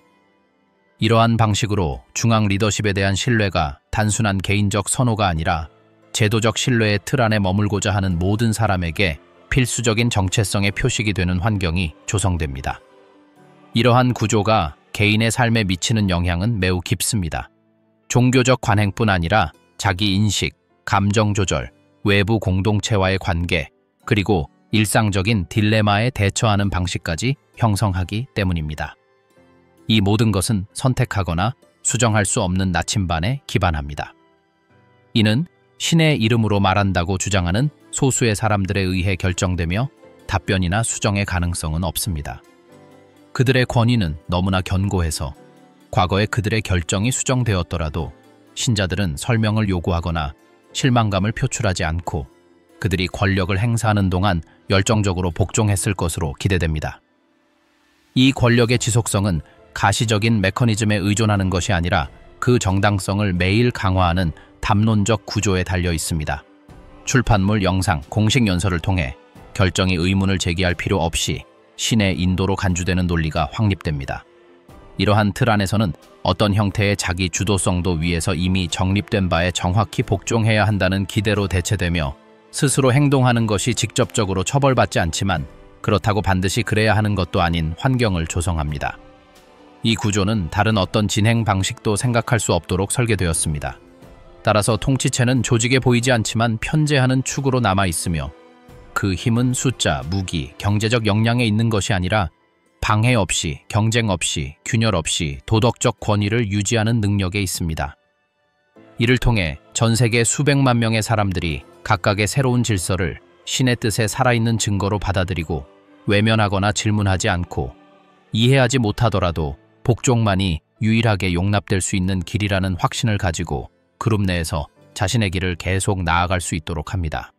이러한 방식으로 중앙 리더십에 대한 신뢰가 단순한 개인적 선호가 아니라 제도적 신뢰의 틀 안에 머물고자 하는 모든 사람에게 필수적인 정체성의 표식이 되는 환경이 조성됩니다. 이러한 구조가 개인의 삶에 미치는 영향은 매우 깊습니다. 종교적 관행뿐 아니라 자기 인식, 감정 조절, 외부 공동체와의 관계, 그리고 일상적인 딜레마에 대처하는 방식까지 형성하기 때문입니다. 이 모든 것은 선택하거나 수정할 수 없는 나침반에 기반합니다. 이는 신의 이름으로 말한다고 주장하는 소수의 사람들에 의해 결정되며 답변이나 수정의 가능성은 없습니다. 그들의 권위는 너무나 견고해서 과거에 그들의 결정이 수정되었더라도 신자들은 설명을 요구하거나 실망감을 표출하지 않고 그들이 권력을 행사하는 동안 열정적으로 복종했을 것으로 기대됩니다. 이 권력의 지속성은 가시적인 메커니즘에 의존하는 것이 아니라 그 정당성을 매일 강화하는 담론적 구조에 달려 있습니다. 출판물, 영상, 공식 연설을 통해 결정이 의문을 제기할 필요 없이 신의 인도로 간주되는 논리가 확립됩니다. 이러한 틀 안에서는 어떤 형태의 자기 주도성도 위에서 이미 정립된 바에 정확히 복종해야 한다는 기대로 대체되며 스스로 행동하는 것이 직접적으로 처벌받지 않지만 그렇다고 반드시 그래야 하는 것도 아닌 환경을 조성합니다. 이 구조는 다른 어떤 진행 방식도 생각할 수 없도록 설계되었습니다. 따라서 통치체는 조직에 보이지 않지만 편재하는 축으로 남아 있으며 그 힘은 숫자, 무기, 경제적 역량에 있는 것이 아니라 방해 없이, 경쟁 없이, 균열 없이 도덕적 권위를 유지하는 능력에 있습니다. 이를 통해 전 세계 수백만 명의 사람들이 각각의 새로운 질서를 신의 뜻에 살아있는 증거로 받아들이고 외면하거나 질문하지 않고 이해하지 못하더라도 복종만이 유일하게 용납될 수 있는 길이라는 확신을 가지고 그룹 내에서 자신의 길을 계속 나아갈 수 있도록 합니다.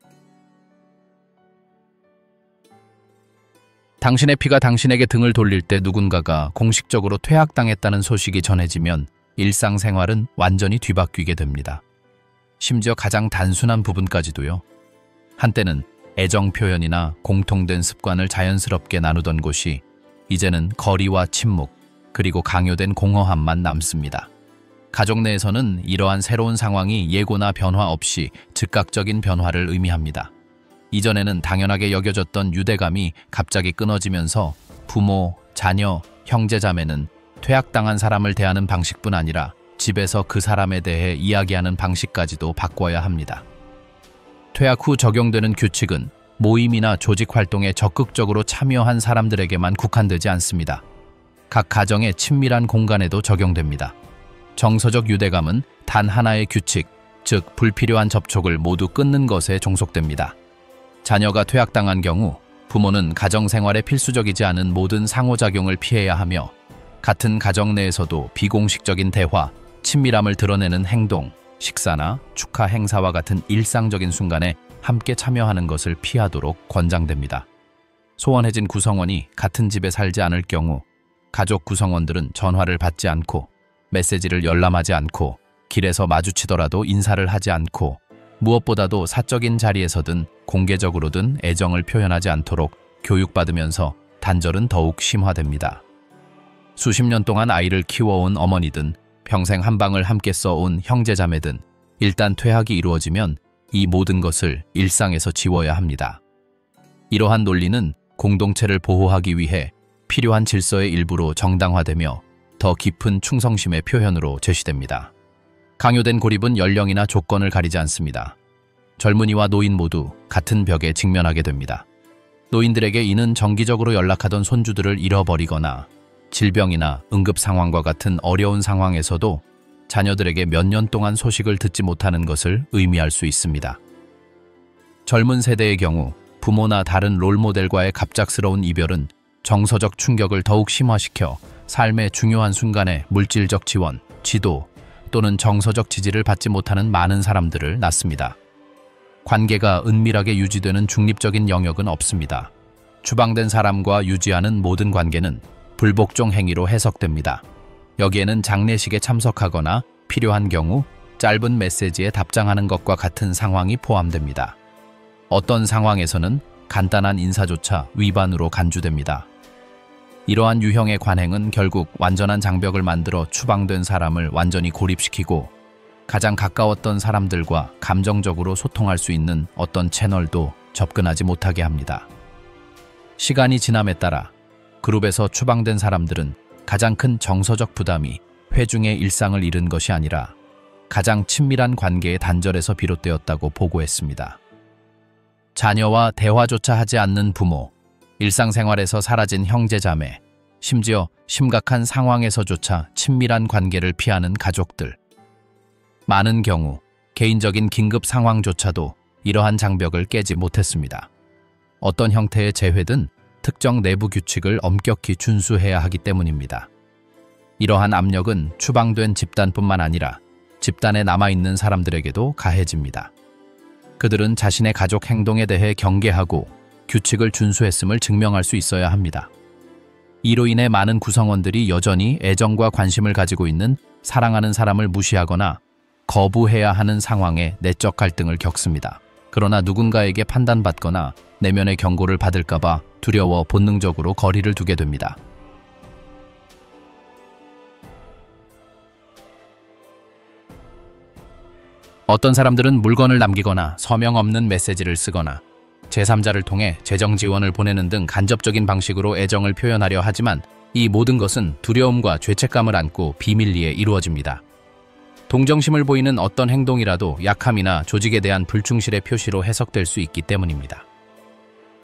당신의 피가 당신에게 등을 돌릴 때 누군가가 공식적으로 퇴학당했다는 소식이 전해지면 일상생활은 완전히 뒤바뀌게 됩니다. 심지어 가장 단순한 부분까지도요. 한때는 애정 표현이나 공통된 습관을 자연스럽게 나누던 곳이 이제는 거리와 침묵, 그리고 강요된 공허함만 남습니다. 가족 내에서는 이러한 새로운 상황이 예고나 변화 없이 즉각적인 변화를 의미합니다. 이전에는 당연하게 여겨졌던 유대감이 갑자기 끊어지면서 부모, 자녀, 형제자매는 퇴학당한 사람을 대하는 방식뿐 아니라 집에서 그 사람에 대해 이야기하는 방식까지도 바꿔야 합니다. 퇴학 후 적용되는 규칙은 모임이나 조직 활동에 적극적으로 참여한 사람들에게만 국한되지 않습니다. 각 가정의 친밀한 공간에도 적용됩니다. 정서적 유대감은 단 하나의 규칙, 즉 불필요한 접촉을 모두 끊는 것에 종속됩니다. 자녀가 퇴학당한 경우 부모는 가정생활에 필수적이지 않은 모든 상호작용을 피해야 하며 같은 가정 내에서도 비공식적인 대화, 친밀함을 드러내는 행동, 식사나 축하 행사와 같은 일상적인 순간에 함께 참여하는 것을 피하도록 권장됩니다. 소원해진 구성원이 같은 집에 살지 않을 경우 가족 구성원들은 전화를 받지 않고 메시지를 열람하지 않고 길에서 마주치더라도 인사를 하지 않고 무엇보다도 사적인 자리에서든 공개적으로든 애정을 표현하지 않도록 교육받으면서 단절은 더욱 심화됩니다. 수십 년 동안 아이를 키워온 어머니든 평생 한 방을 함께 써온 형제자매든 일단 퇴학이 이루어지면 이 모든 것을 일상에서 지워야 합니다. 이러한 논리는 공동체를 보호하기 위해 필요한 질서의 일부로 정당화되며 더 깊은 충성심의 표현으로 제시됩니다. 강요된 고립은 연령이나 조건을 가리지 않습니다. 젊은이와 노인 모두 같은 벽에 직면하게 됩니다. 노인들에게 이는 정기적으로 연락하던 손주들을 잃어버리거나 질병이나 응급 상황과 같은 어려운 상황에서도 자녀들에게 몇 년 동안 소식을 듣지 못하는 것을 의미할 수 있습니다. 젊은 세대의 경우 부모나 다른 롤모델과의 갑작스러운 이별은 정서적 충격을 더욱 심화시켜 삶의 중요한 순간에 물질적 지원, 지도 또는 정서적 지지를 받지 못하는 많은 사람들을 낳습니다. 관계가 은밀하게 유지되는 중립적인 영역은 없습니다. 추방된 사람과 유지하는 모든 관계는 불복종 행위로 해석됩니다. 여기에는 장례식에 참석하거나 필요한 경우 짧은 메시지에 답장하는 것과 같은 상황이 포함됩니다. 어떤 상황에서는 간단한 인사조차 위반으로 간주됩니다. 이러한 유형의 관행은 결국 완전한 장벽을 만들어 추방된 사람을 완전히 고립시키고 가장 가까웠던 사람들과 감정적으로 소통할 수 있는 어떤 채널도 접근하지 못하게 합니다. 시간이 지남에 따라 그룹에서 추방된 사람들은 가장 큰 정서적 부담이 회중의 일상을 잃은 것이 아니라 가장 친밀한 관계의 단절에서 비롯되었다고 보고했습니다. 자녀와 대화조차 하지 않는 부모, 일상생활에서 사라진 형제자매, 심지어 심각한 상황에서조차 친밀한 관계를 피하는 가족들. 많은 경우 개인적인 긴급 상황조차도 이러한 장벽을 깨지 못했습니다. 어떤 형태의 재회든 특정 내부 규칙을 엄격히 준수해야 하기 때문입니다. 이러한 압력은 추방된 집단뿐만 아니라 집단에 남아있는 사람들에게도 가해집니다. 그들은 자신의 가족 행동에 대해 경계하고 규칙을 준수했음을 증명할 수 있어야 합니다. 이로 인해 많은 구성원들이 여전히 애정과 관심을 가지고 있는 사랑하는 사람을 무시하거나 거부해야 하는 상황에 내적 갈등을 겪습니다. 그러나 누군가에게 판단받거나 내면의 경고를 받을까봐 두려워 본능적으로 거리를 두게 됩니다. 어떤 사람들은 물건을 남기거나 서명 없는 메시지를 쓰거나 제3자를 통해 재정 지원을 보내는 등 간접적인 방식으로 애정을 표현하려 하지만 이 모든 것은 두려움과 죄책감을 안고 비밀리에 이루어집니다. 동정심을 보이는 어떤 행동이라도 약함이나 조직에 대한 불충실의 표시로 해석될 수 있기 때문입니다.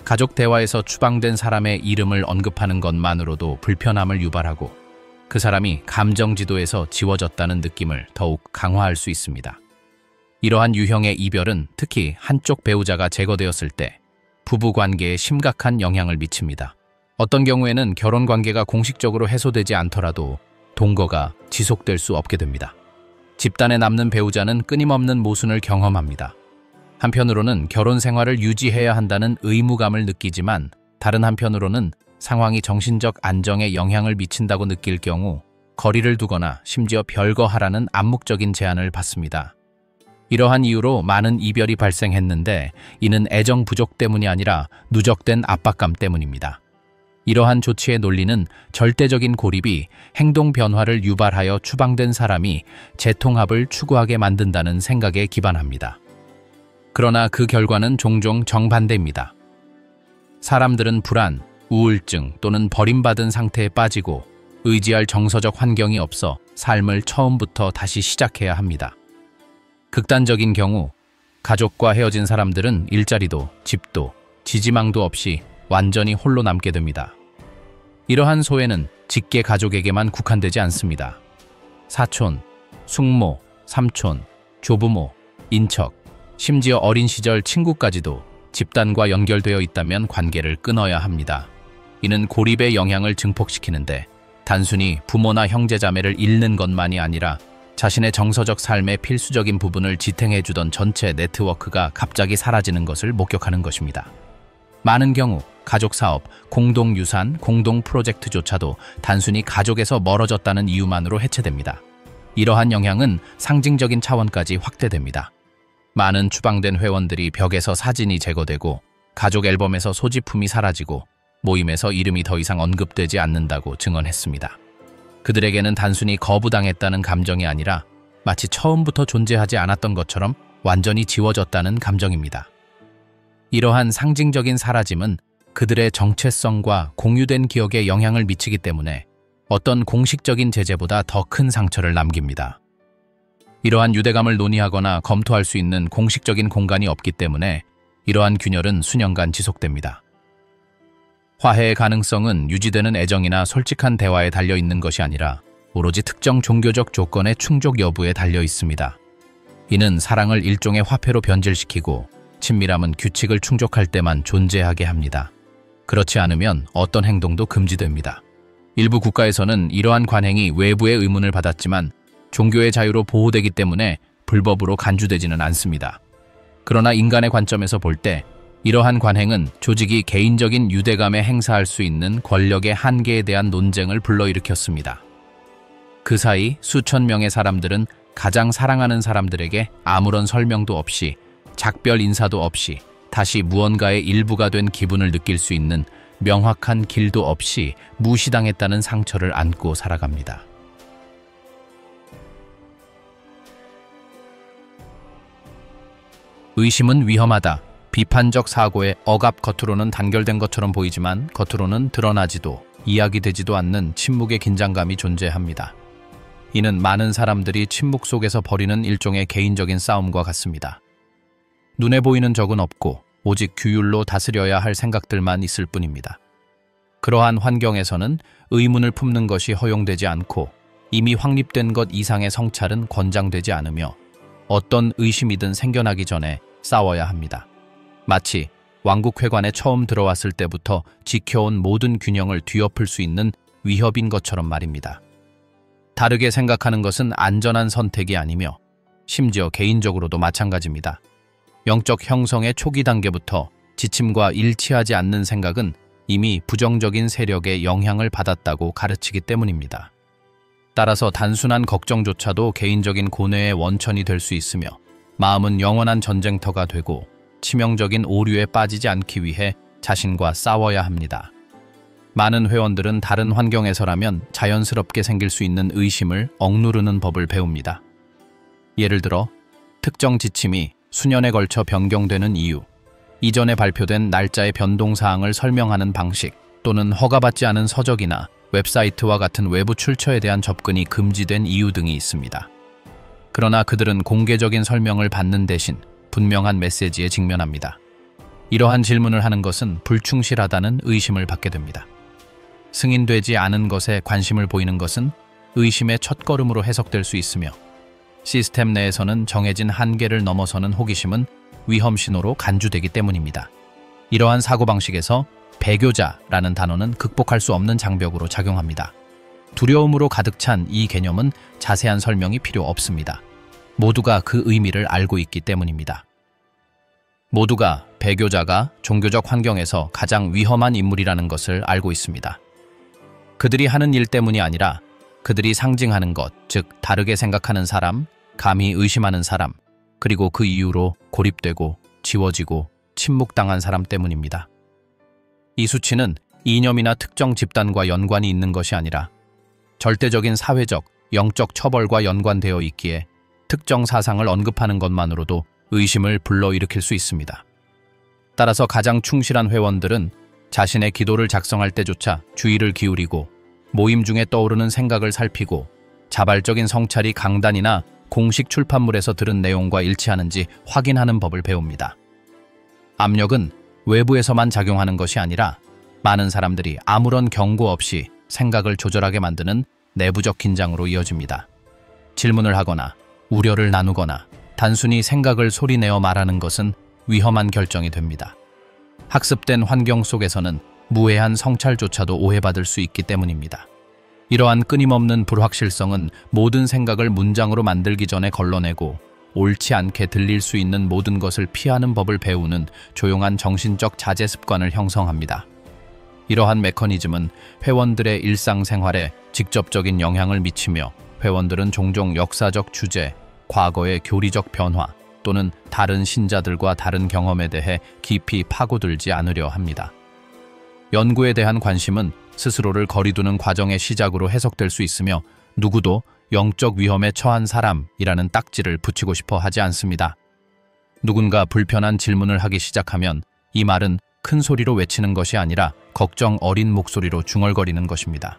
가족 대화에서 추방된 사람의 이름을 언급하는 것만으로도 불편함을 유발하고 그 사람이 감정 지도에서 지워졌다는 느낌을 더욱 강화할 수 있습니다. 이러한 유형의 이별은 특히 한쪽 배우자가 제거되었을 때 부부관계에 심각한 영향을 미칩니다. 어떤 경우에는 결혼관계가 공식적으로 해소되지 않더라도 동거가 지속될 수 없게 됩니다. 집단에 남는 배우자는 끊임없는 모순을 경험합니다. 한편으로는 결혼 생활을 유지해야 한다는 의무감을 느끼지만 다른 한편으로는 상황이 정신적 안정에 영향을 미친다고 느낄 경우 거리를 두거나 심지어 별거하라는 암묵적인 제안을 받습니다. 이러한 이유로 많은 이별이 발생했는데 이는 애정 부족 때문이 아니라 누적된 압박감 때문입니다. 이러한 조치의 논리는 절대적인 고립이 행동 변화를 유발하여 추방된 사람이 재통합을 추구하게 만든다는 생각에 기반합니다. 그러나 그 결과는 종종 정반대입니다. 사람들은 불안, 우울증 또는 버림받은 상태에 빠지고 의지할 정서적 환경이 없어 삶을 처음부터 다시 시작해야 합니다. 극단적인 경우 가족과 헤어진 사람들은 일자리도 집도 지지망도 없이 완전히 홀로 남게 됩니다. 이러한 소외는 직계 가족에게만 국한되지 않습니다. 사촌, 숙모, 삼촌, 조부모, 인척, 심지어 어린 시절 친구까지도 집단과 연결되어 있다면 관계를 끊어야 합니다. 이는 고립의 영향을 증폭시키는데 단순히 부모나 형제자매를 잃는 것만이 아니라 자신의 정서적 삶의 필수적인 부분을 지탱해주던 전체 네트워크가 갑자기 사라지는 것을 목격하는 것입니다. 많은 경우 가족 사업, 공동 유산, 공동 프로젝트조차도 단순히 가족에서 멀어졌다는 이유만으로 해체됩니다. 이러한 영향은 상징적인 차원까지 확대됩니다. 많은 추방된 회원들이 벽에서 사진이 제거되고 가족 앨범에서 소지품이 사라지고 모임에서 이름이 더 이상 언급되지 않는다고 증언했습니다. 그들에게는 단순히 거부당했다는 감정이 아니라 마치 처음부터 존재하지 않았던 것처럼 완전히 지워졌다는 감정입니다. 이러한 상징적인 사라짐은 그들의 정체성과 공유된 기억에 영향을 미치기 때문에 어떤 공식적인 제재보다 더 큰 상처를 남깁니다. 이러한 유대감을 논의하거나 검토할 수 있는 공식적인 공간이 없기 때문에 이러한 균열은 수년간 지속됩니다. 화해의 가능성은 유지되는 애정이나 솔직한 대화에 달려 있는 것이 아니라 오로지 특정 종교적 조건의 충족 여부에 달려 있습니다. 이는 사랑을 일종의 화폐로 변질시키고 친밀함은 규칙을 충족할 때만 존재하게 합니다. 그렇지 않으면 어떤 행동도 금지됩니다. 일부 국가에서는 이러한 관행이 외부의 의문을 받았지만 종교의 자유로 보호되기 때문에 불법으로 간주되지는 않습니다. 그러나 인간의 관점에서 볼 때 이러한 관행은 조직이 개인적인 유대감에 행사할 수 있는 권력의 한계에 대한 논쟁을 불러일으켰습니다. 그 사이 수천 명의 사람들은 가장 사랑하는 사람들에게 아무런 설명도 없이 작별 인사도 없이 다시 무언가의 일부가 된 기분을 느낄 수 있는 명확한 길도 없이 무시당했다는 상처를 안고 살아갑니다. 의심은 위험하다. 비판적 사고의 억압 겉으로는 단결된 것처럼 보이지만 겉으로는 드러나지도 이야기되지도 않는 침묵의 긴장감이 존재합니다. 이는 많은 사람들이 침묵 속에서 벌이는 일종의 개인적인 싸움과 같습니다. 눈에 보이는 적은 없고 오직 규율로 다스려야 할 생각들만 있을 뿐입니다. 그러한 환경에서는 의문을 품는 것이 허용되지 않고 이미 확립된 것 이상의 성찰은 권장되지 않으며 어떤 의심이든 생겨나기 전에 싸워야 합니다. 마치 왕국회관에 처음 들어왔을 때부터 지켜온 모든 균형을 뒤엎을 수 있는 위협인 것처럼 말입니다. 다르게 생각하는 것은 안전한 선택이 아니며 심지어 개인적으로도 마찬가지입니다. 영적 형성의 초기 단계부터 지침과 일치하지 않는 생각은 이미 부정적인 세력의 영향을 받았다고 가르치기 때문입니다. 따라서 단순한 걱정조차도 개인적인 고뇌의 원천이 될 수 있으며 마음은 영원한 전쟁터가 되고 치명적인 오류에 빠지지 않기 위해 자신과 싸워야 합니다. 많은 회원들은 다른 환경에서라면 자연스럽게 생길 수 있는 의심을 억누르는 법을 배웁니다. 예를 들어 특정 지침이 수년에 걸쳐 변경되는 이유, 이전에 발표된 날짜의 변동사항을 설명하는 방식 또는 허가받지 않은 서적이나 웹사이트와 같은 외부 출처에 대한 접근이 금지된 이유 등이 있습니다. 그러나 그들은 공개적인 설명을 받는 대신 분명한 메시지에 직면합니다. 이러한 질문을 하는 것은 불충실하다는 의심을 받게 됩니다. 승인되지 않은 것에 관심을 보이는 것은 의심의 첫걸음으로 해석될 수 있으며 시스템 내에서는 정해진 한계를 넘어서는 호기심은 위험 신호로 간주되기 때문입니다. 이러한 사고방식에서 배교자라는 단어는 극복할 수 없는 장벽으로 작용합니다. 두려움으로 가득 찬 이 개념은 자세한 설명이 필요 없습니다. 모두가 그 의미를 알고 있기 때문입니다. 모두가 배교자가 종교적 환경에서 가장 위험한 인물이라는 것을 알고 있습니다. 그들이 하는 일 때문이 아니라 그들이 상징하는 것, 즉 다르게 생각하는 사람, 감히 의심하는 사람, 그리고 그 이유로 고립되고 지워지고 침묵당한 사람 때문입니다. 이 수치는 이념이나 특정 집단과 연관이 있는 것이 아니라 절대적인 사회적, 영적 처벌과 연관되어 있기에 특정 사상을 언급하는 것만으로도 의심을 불러일으킬 수 있습니다. 따라서 가장 충실한 회원들은 자신의 기도를 작성할 때조차 주의를 기울이고 모임 중에 떠오르는 생각을 살피고 자발적인 성찰이 강단이나 공식 출판물에서 들은 내용과 일치하는지 확인하는 법을 배웁니다. 압력은 외부에서만 작용하는 것이 아니라 많은 사람들이 아무런 경고 없이 생각을 조절하게 만드는 내부적 긴장으로 이어집니다. 질문을 하거나 우려를 나누거나 단순히 생각을 소리내어 말하는 것은 위험한 결정이 됩니다. 학습된 환경 속에서는 무해한 성찰조차도 오해받을 수 있기 때문입니다. 이러한 끊임없는 불확실성은 모든 생각을 문장으로 만들기 전에 걸러내고 옳지 않게 들릴 수 있는 모든 것을 피하는 법을 배우는 조용한 정신적 자제 습관을 형성합니다. 이러한 메커니즘은 회원들의 일상생활에 직접적인 영향을 미치며 회원들은 종종 역사적 주제, 과거의 교리적 변화 또는 다른 신자들과 다른 경험에 대해 깊이 파고들지 않으려 합니다. 연구에 대한 관심은 스스로를 거리두는 과정의 시작으로 해석될 수 있으며 누구도 영적 위험에 처한 사람이라는 딱지를 붙이고 싶어 하지 않습니다. 누군가 불편한 질문을 하기 시작하면 이 말은 큰 소리로 외치는 것이 아니라 걱정 어린 목소리로 중얼거리는 것입니다.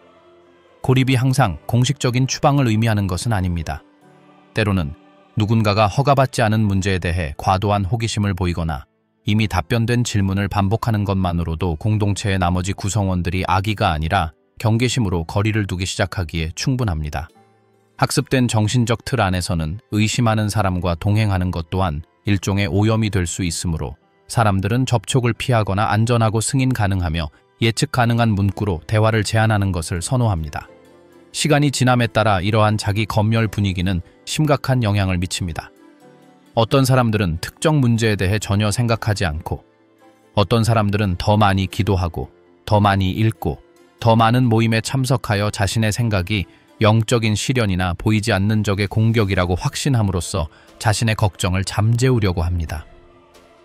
고립이 항상 공식적인 추방을 의미하는 것은 아닙니다. 때로는 누군가가 허가받지 않은 문제에 대해 과도한 호기심을 보이거나 이미 답변된 질문을 반복하는 것만으로도 공동체의 나머지 구성원들이 악의가 아니라 경계심으로 거리를 두기 시작하기에 충분합니다. 학습된 정신적 틀 안에서는 의심하는 사람과 동행하는 것 또한 일종의 오염이 될 수 있으므로 사람들은 접촉을 피하거나 안전하고 승인 가능하며 예측 가능한 문구로 대화를 제한하는 것을 선호합니다. 시간이 지남에 따라 이러한 자기 검열 분위기는 심각한 영향을 미칩니다. 어떤 사람들은 특정 문제에 대해 전혀 생각하지 않고, 어떤 사람들은 더 많이 기도하고, 더 많이 읽고, 더 많은 모임에 참석하여 자신의 생각이 영적인 시련이나 보이지 않는 적의 공격이라고 확신함으로써 자신의 걱정을 잠재우려고 합니다.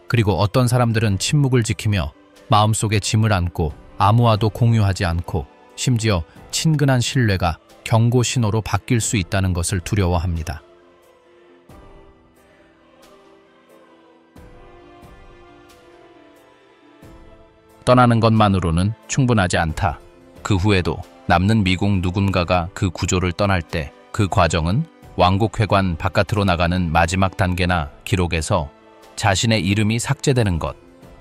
그리고 어떤 사람들은 침묵을 지키며 마음속에 짐을 안고 아무와도 공유하지 않고 심지어 친근한 신뢰가 경고 신호로 바뀔 수 있다는 것을 두려워합니다. 떠나는 것만으로는 충분하지 않다. 그 후에도 남는 미국 누군가가 그 구조를 떠날 때 그 과정은 왕국회관 바깥으로 나가는 마지막 단계나 기록에서 자신의 이름이 삭제되는 것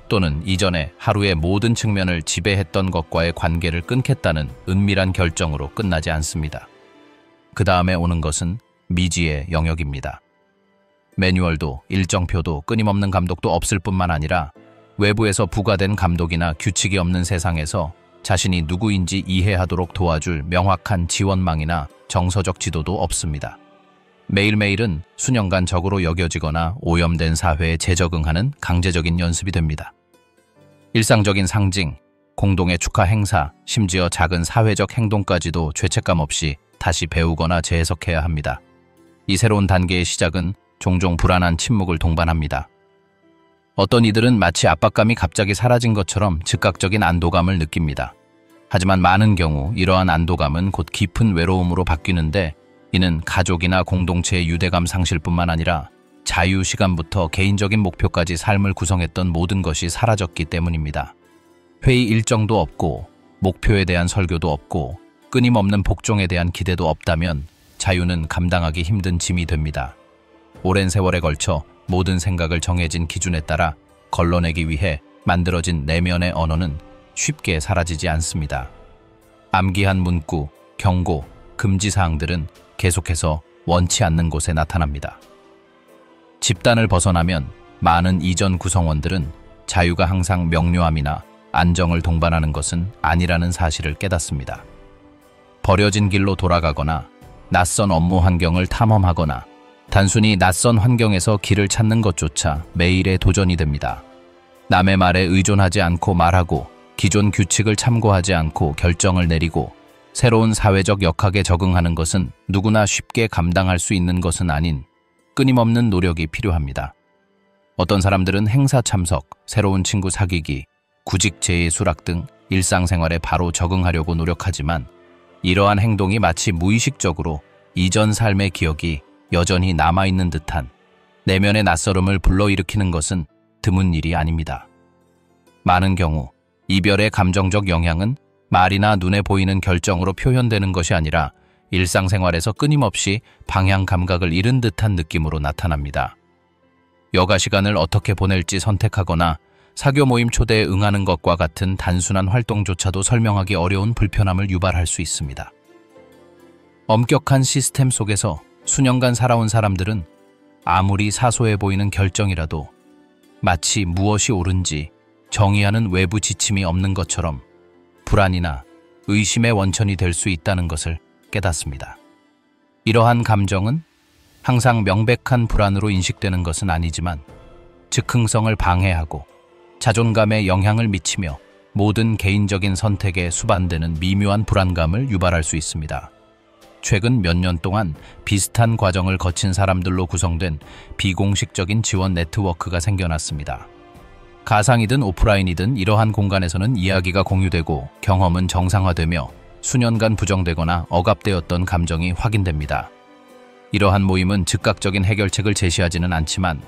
또는 이전에 하루의 모든 측면을 지배했던 것과의 관계를 끊겠다는 은밀한 결정으로 끝나지 않습니다. 그 다음에 오는 것은 미지의 영역입니다. 매뉴얼도 일정표도 끊임없는 감독도 없을 뿐만 아니라 외부에서 부과된 감독이나 규칙이 없는 세상에서 자신이 누구인지 이해하도록 도와줄 명확한 지원망이나 정서적 지도도 없습니다. 매일매일은 수년간 적으로 여겨지거나 오염된 사회에 재적응하는 강제적인 연습이 됩니다. 일상적인 상징, 공동의 축하 행사, 심지어 작은 사회적 행동까지도 죄책감 없이 다시 배우거나 재해석해야 합니다. 이 새로운 단계의 시작은 종종 불안한 침묵을 동반합니다. 어떤 이들은 마치 압박감이 갑자기 사라진 것처럼 즉각적인 안도감을 느낍니다. 하지만 많은 경우 이러한 안도감은 곧 깊은 외로움으로 바뀌는데 이는 가족이나 공동체의 유대감 상실뿐만 아니라 자유 시간부터 개인적인 목표까지 삶을 구성했던 모든 것이 사라졌기 때문입니다. 회의 일정도 없고 목표에 대한 설교도 없고 끊임없는 복종에 대한 기대도 없다면 자유는 감당하기 힘든 짐이 됩니다. 오랜 세월에 걸쳐 모든 생각을 정해진 기준에 따라 걸러내기 위해 만들어진 내면의 언어는 쉽게 사라지지 않습니다. 암기한 문구, 경고, 금지사항들은 계속해서 원치 않는 곳에 나타납니다. 집단을 벗어나면 많은 이전 구성원들은 자유가 항상 명료함이나 안정을 동반하는 것은 아니라는 사실을 깨닫습니다. 버려진 길로 돌아가거나 낯선 업무 환경을 탐험하거나 단순히 낯선 환경에서 길을 찾는 것조차 매일의 도전이 됩니다. 남의 말에 의존하지 않고 말하고 기존 규칙을 참고하지 않고 결정을 내리고 새로운 사회적 역학에 적응하는 것은 누구나 쉽게 감당할 수 있는 것은 아닌 끊임없는 노력이 필요합니다. 어떤 사람들은 행사 참석, 새로운 친구 사귀기, 구직 재해 수락 등 일상생활에 바로 적응하려고 노력하지만 이러한 행동이 마치 무의식적으로 이전 삶의 기억이 여전히 남아있는 듯한 내면의 낯설음을 불러일으키는 것은 드문 일이 아닙니다. 많은 경우 이별의 감정적 영향은 말이나 눈에 보이는 결정으로 표현되는 것이 아니라 일상생활에서 끊임없이 방향 감각을 잃은 듯한 느낌으로 나타납니다. 여가 시간을 어떻게 보낼지 선택하거나 사교 모임 초대에 응하는 것과 같은 단순한 활동조차도 설명하기 어려운 불편함을 유발할 수 있습니다. 엄격한 시스템 속에서 수년간 살아온 사람들은 아무리 사소해 보이는 결정이라도 마치 무엇이 옳은지 정의하는 외부 지침이 없는 것처럼 불안이나 의심의 원천이 될 수 있다는 것을 깨닫습니다. 이러한 감정은 항상 명백한 불안으로 인식되는 것은 아니지만 즉흥성을 방해하고 자존감에 영향을 미치며 모든 개인적인 선택에 수반되는 미묘한 불안감을 유발할 수 있습니다. 최근 몇 년 동안 비슷한 과정을 거친 사람들로 구성된 비공식적인 지원 네트워크가 생겨났습니다. 가상이든 오프라인이든 이러한 공간에서는 이야기가 공유되고 경험은 정상화되며 수년간 부정되거나 억압되었던 감정이 확인됩니다. 이러한 모임은 즉각적인 해결책을 제시하지는 않지만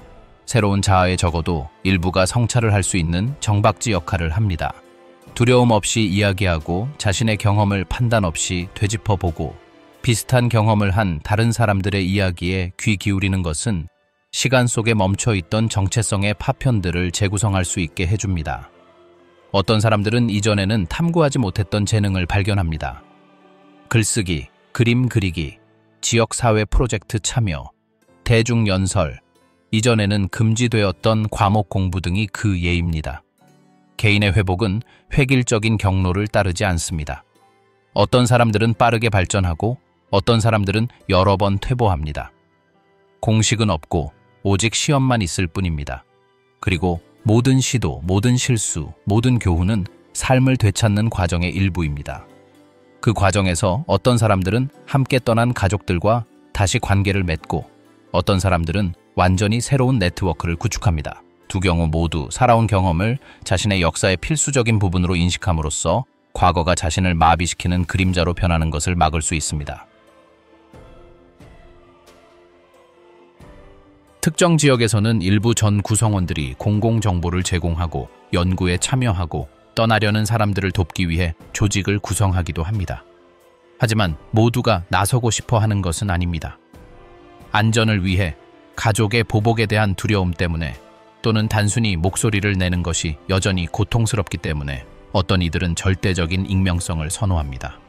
새로운 자아에 적어도 일부가 성찰을 할 수 있는 정박지 역할을 합니다. 두려움 없이 이야기하고 자신의 경험을 판단 없이 되짚어보고 비슷한 경험을 한 다른 사람들의 이야기에 귀 기울이는 것은 시간 속에 멈춰있던 정체성의 파편들을 재구성할 수 있게 해줍니다. 어떤 사람들은 이전에는 탐구하지 못했던 재능을 발견합니다. 글쓰기, 그림 그리기, 지역사회 프로젝트 참여, 대중연설, 이전에는 금지되었던 과목 공부 등이 그 예입니다. 개인의 회복은 획일적인 경로를 따르지 않습니다. 어떤 사람들은 빠르게 발전하고 어떤 사람들은 여러 번 퇴보합니다. 공식은 없고 오직 시험만 있을 뿐입니다. 그리고 모든 시도, 모든 실수, 모든 교훈은 삶을 되찾는 과정의 일부입니다. 그 과정에서 어떤 사람들은 함께 떠난 가족들과 다시 관계를 맺고 어떤 사람들은 완전히 새로운 네트워크를 구축합니다. 두 경우 모두 살아온 경험을 자신의 역사의 필수적인 부분으로 인식함으로써 과거가 자신을 마비시키는 그림자로 변하는 것을 막을 수 있습니다. 특정 지역에서는 일부 전 구성원들이 공공정보를 제공하고 연구에 참여하고 떠나려는 사람들을 돕기 위해 조직을 구성하기도 합니다. 하지만 모두가 나서고 싶어 하는 것은 아닙니다. 안전을 위해, 가족의 보복에 대한 두려움 때문에 또는 단순히 목소리를 내는 것이 여전히 고통스럽기 때문에 어떤 이들은 절대적인 익명성을 선호합니다.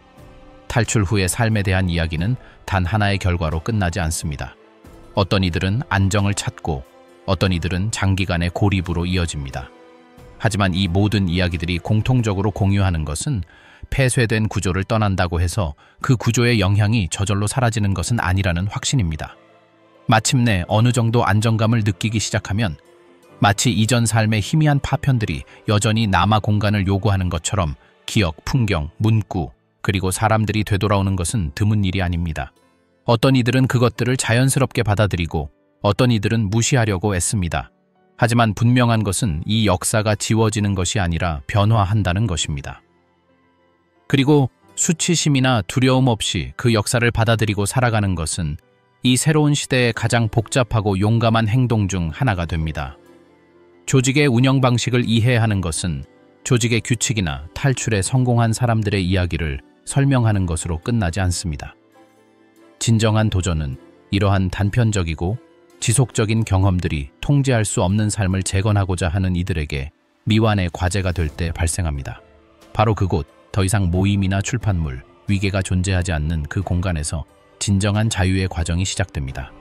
탈출 후의 삶에 대한 이야기는 단 하나의 결과로 끝나지 않습니다. 어떤 이들은 안정을 찾고 어떤 이들은 장기간의 고립으로 이어집니다. 하지만 이 모든 이야기들이 공통적으로 공유하는 것은 폐쇄된 구조를 떠난다고 해서 그 구조의 영향이 저절로 사라지는 것은 아니라는 확신입니다. 마침내 어느 정도 안정감을 느끼기 시작하면 마치 이전 삶의 희미한 파편들이 여전히 남아 공간을 요구하는 것처럼 기억, 풍경, 문구, 그리고 사람들이 되돌아오는 것은 드문 일이 아닙니다. 어떤 이들은 그것들을 자연스럽게 받아들이고 어떤 이들은 무시하려고 애씁니다. 하지만 분명한 것은 이 역사가 지워지는 것이 아니라 변화한다는 것입니다. 그리고 수치심이나 두려움 없이 그 역사를 받아들이고 살아가는 것은 이 새로운 시대의 가장 복잡하고 용감한 행동 중 하나가 됩니다. 조직의 운영 방식을 이해하는 것은 조직의 규칙이나 탈출에 성공한 사람들의 이야기를 설명하는 것으로 끝나지 않습니다. 진정한 도전은 이러한 단편적이고 지속적인 경험들이 통제할 수 없는 삶을 재건하고자 하는 이들에게 미완의 과제가 될 때 발생합니다. 바로 그곳, 더 이상 모임이나 출판물, 위계가 존재하지 않는 그 공간에서 진정한 자유의 과정이 시작됩니다.